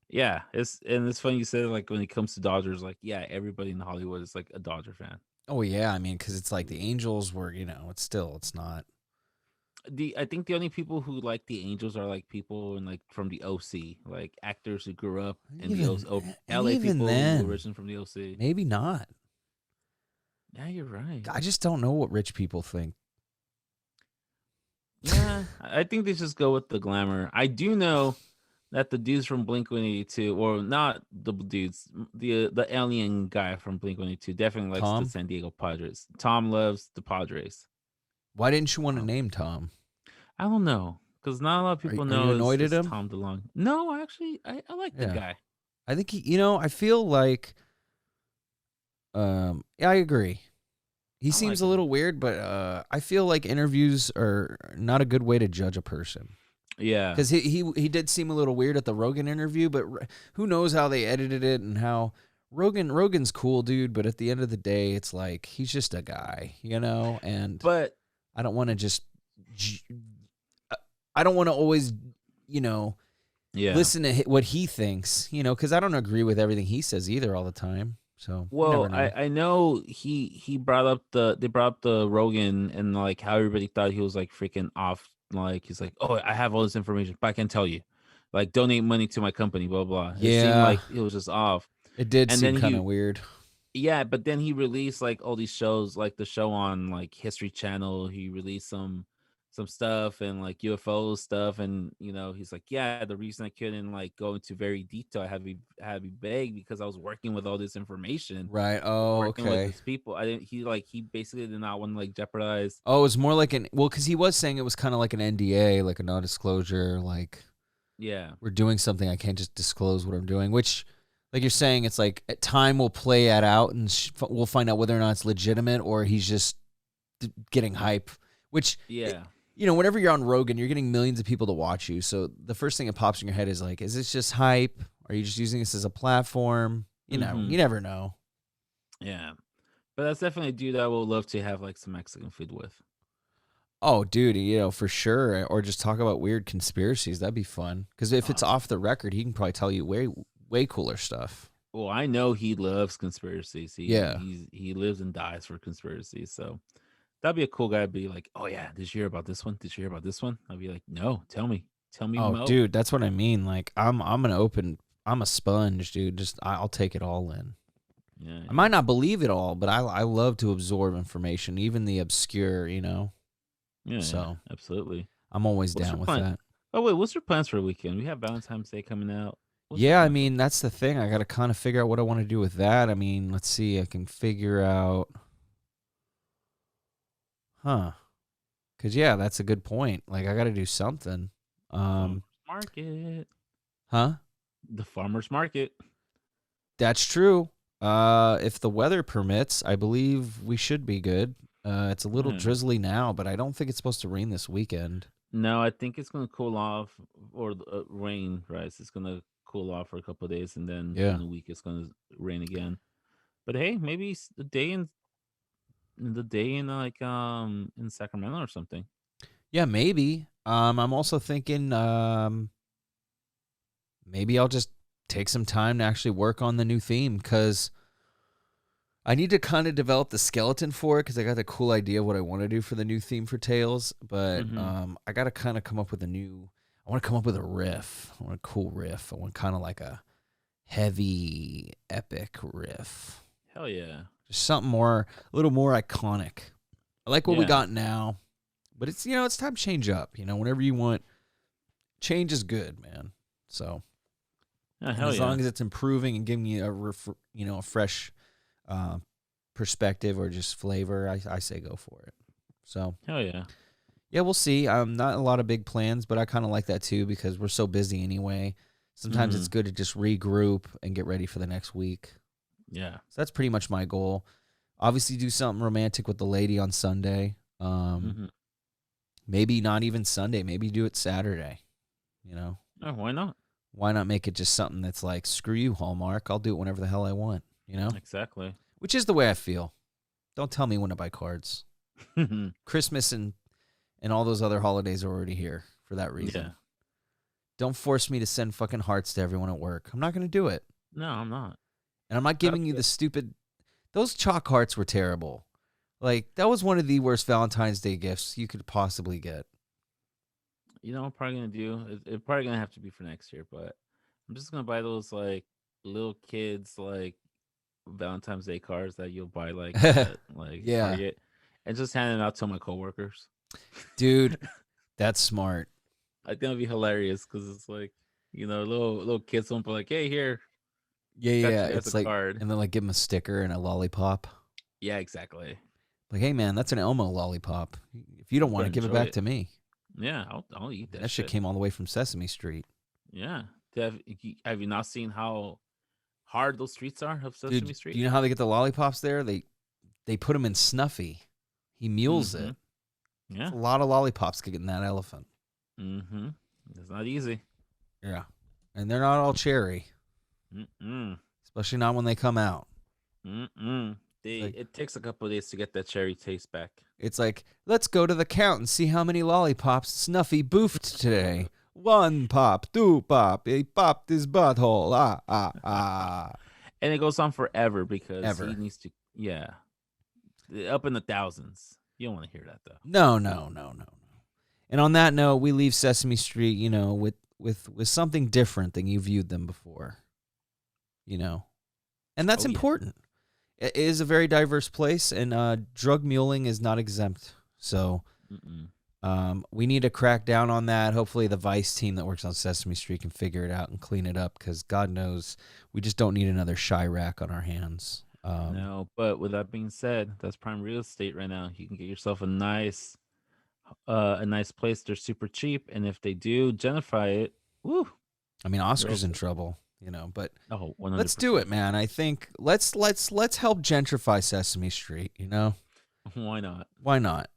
yeah, it's funny you said like when it comes to Dodgers, like yeah, everybody in Hollywood is like a Dodger fan. Oh yeah, I mean, because it's like the Angels were. It's not. I think the only people who like the Angels are like people and like from the OC, like actors who grew up in the Even and LA even people who then, originated from the OC. maybe not. Yeah, you're right. I just don't know what rich people think. Yeah, I think they just go with the glamour. I do know that the dudes from Blink 182, or not the dudes, the alien guy from Blink 182, definitely likes the Tom, San Diego Padres. Tom loves the Padres. why didn't you want to Um, name Tom? I don't know because not a lot of Are people are you know annoyed at is him? Tom DeLonge. No, actually, I like the Yeah, guy. I think I feel like. Yeah, I agree. He I seems like a him. little weird, but I feel like interviews are not a good way to judge a person. Yeah, Because he did seem a little weird at the Rogan interview, but who knows how they edited it and how Rogan's cool, dude. But at the end of the day, it's like he's just a guy, and but I don't want to just j- I don't want to always you know yeah. listen to what he thinks, because I don't agree with everything he says either all the time. So you Well, never know. I know he brought up they brought up the Rogan and like how everybody thought he was like freaking off. Like he's like, oh, I have all this information, but I can't tell you. Like donate money to my company, blah blah. It seemed Yeah, like it was just off. it did And seem then kind of weird. yeah, but then he released like all these shows, like the show on like History Channel. He released some stuff and like UFO stuff, and he's like, yeah, the reason I couldn't like go into very detail, I had to be vague because I was working with all this information, Right. Oh, working with okay. his people. I didn't. He basically did not want to like jeopardize. Oh, it was more like because he was saying it was kind of like an NDA, like a non-disclosure, like Yeah, we're doing something, I can't just disclose what I'm doing, which, like you're saying, it's like time will play it out and we'll find out whether or not it's legitimate or he's just getting hype, which, yeah, whenever you're on Rogan, you're getting millions of people to watch you. So the first thing that pops in your head is like, is this just hype? Are you just using this as a platform? hmm You never know. yeah. But that's definitely a dude I would love to have like some Mexican food with. Oh, dude, for sure. Or just talk about weird conspiracies. That'd be fun. Because if it's Uh, off the record, he can probably tell you way, way cooler stuff. well, I know he loves conspiracies. Yeah. He lives and dies for conspiracies. So that'd be a cool guy to be like, oh yeah, did you hear about this one? Did you hear about this one? I'd be like, no, tell me Oh, mo. dude, that's what I mean. Like, I'm a sponge, dude. Just I'll take it all in. Yeah, I yeah, might not believe it all, but I love to absorb information, even the obscure. yeah, So absolutely. I'm always What's down your with plan? that. Oh wait, what's your plans for the weekend? We have Valentine's Day coming out. What's your Yeah, I plan for? mean, that's the thing. I got to kind of figure out what I want to do with that. I mean, let's see. I can figure out, huh? Because, yeah, that's a good point. Like, I got to do something. Farmers market? Huh? The farmers market. That's true. If the weather permits, I believe we should be good. It's a little Yeah. drizzly now, but I don't think it's supposed to rain this weekend. No, I think it's gonna cool off, or rain. Right, it's gonna cool off for a couple of days, and then Yeah. in a week it's gonna rain again. But hey, maybe the day in like in Sacramento or something. Yeah, maybe. I'm also thinking maybe I'll just take some time to actually work on the new theme because I need to kind of develop the skeleton for it because I got the cool idea of what I want to do for the new theme for Tales, but Mm-hmm. I got to kind of come up with I want to come up with a riff. I want a cool riff. I want kind of like a heavy, epic riff. Hell yeah. Just something a little more iconic. I like what we Yeah. got now, but it's time to change up. Whenever you want, change is good, man. So, Yeah, and hell as yeah. long as it's improving and giving you a fresh uh, perspective or just flavor, I say go for it. So, Hell yeah. yeah, we'll see. Not a lot of big plans, but I kind of like that too because we're so busy anyway. Sometimes it's Mhm. good to just regroup and get ready for the next week. Yeah. So that's pretty much my goal. Obviously, do something romantic with the lady on Sunday. Mhm. Maybe not even Sunday. Maybe do it Saturday. Oh, why not? Why not make it just something that's like, screw you, Hallmark. I'll do it whenever the hell I want. Exactly. Which is the way I feel. Don't tell me when to buy cards. Christmas and all those other holidays are already here for that reason. Yeah. Don't force me to send fucking hearts to everyone at work. I'm not going to do it. No, I'm not. And I'm not giving you the stupid. Those chalk hearts were terrible. Like, that was one of the worst Valentine's Day gifts you could possibly get. I'm probably gonna do. It's probably gonna have to be for next year, but I'm just gonna buy those like little kids like Valentine's Day cards that you'll buy like at like Yeah. Target, and just hand it out to my coworkers. Dude, that's smart. I think it'd be hilarious because it's like little kids won't be like, hey, here, Yeah, got yeah. you guys It's a like, card. and then like give them a sticker and a lollipop. Yeah, exactly. Like, hey, man, that's an Elmo lollipop. If you don't want Better it, give it enjoy back it. to me. Yeah, I'll eat that, That shit came all the way from Sesame Street. Yeah. Have you not seen how hard those streets are of Sesame Dude, Street? do you know how they get the lollipops there? They put them in Snuffy. He mules Mhm. it. Yeah. It's a lot of lollipops getting that elephant. Mm-hmm. It's not easy. Yeah. And they're not all cherry, Mm-mm. especially not when they come out. Mm-mm. Like- It takes a couple of days to get that cherry taste back. It's like, let's go to the count and see how many lollipops Snuffy boofed today. 1 pop, 2 pop, he popped his butthole. Ah, ah, ah. And it goes on forever because Ever. he needs to. Yeah. Up in the thousands. You don't want to hear that though. No. And on that note, we leave Sesame Street, with something different than you viewed them before. And that's Oh, yeah. important. It is a very diverse place, and drug muling is not exempt. So, Mm-mm. We need to crack down on that. Hopefully the Vice team that works on Sesame Street can figure it out and clean it up, because God knows we just don't need another Chirac on our hands. No, but with that being said, that's prime real estate right now. You can get yourself a nice place. They're super cheap, and if they do gentrify it, woo, I mean, you're Oscar's in okay. trouble, but Oh, let's do it, 100%. man. I think let's help gentrify Sesame Street. Why not? Why not?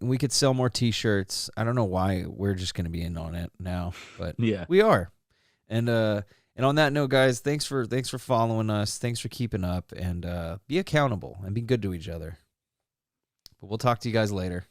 We could sell more T-shirts. I don't know why we're just going to be in on it now, but Yeah. we are. And on that note, guys, thanks for following us. Thanks for keeping up, and be accountable and be good to each other. But we'll talk to you guys later.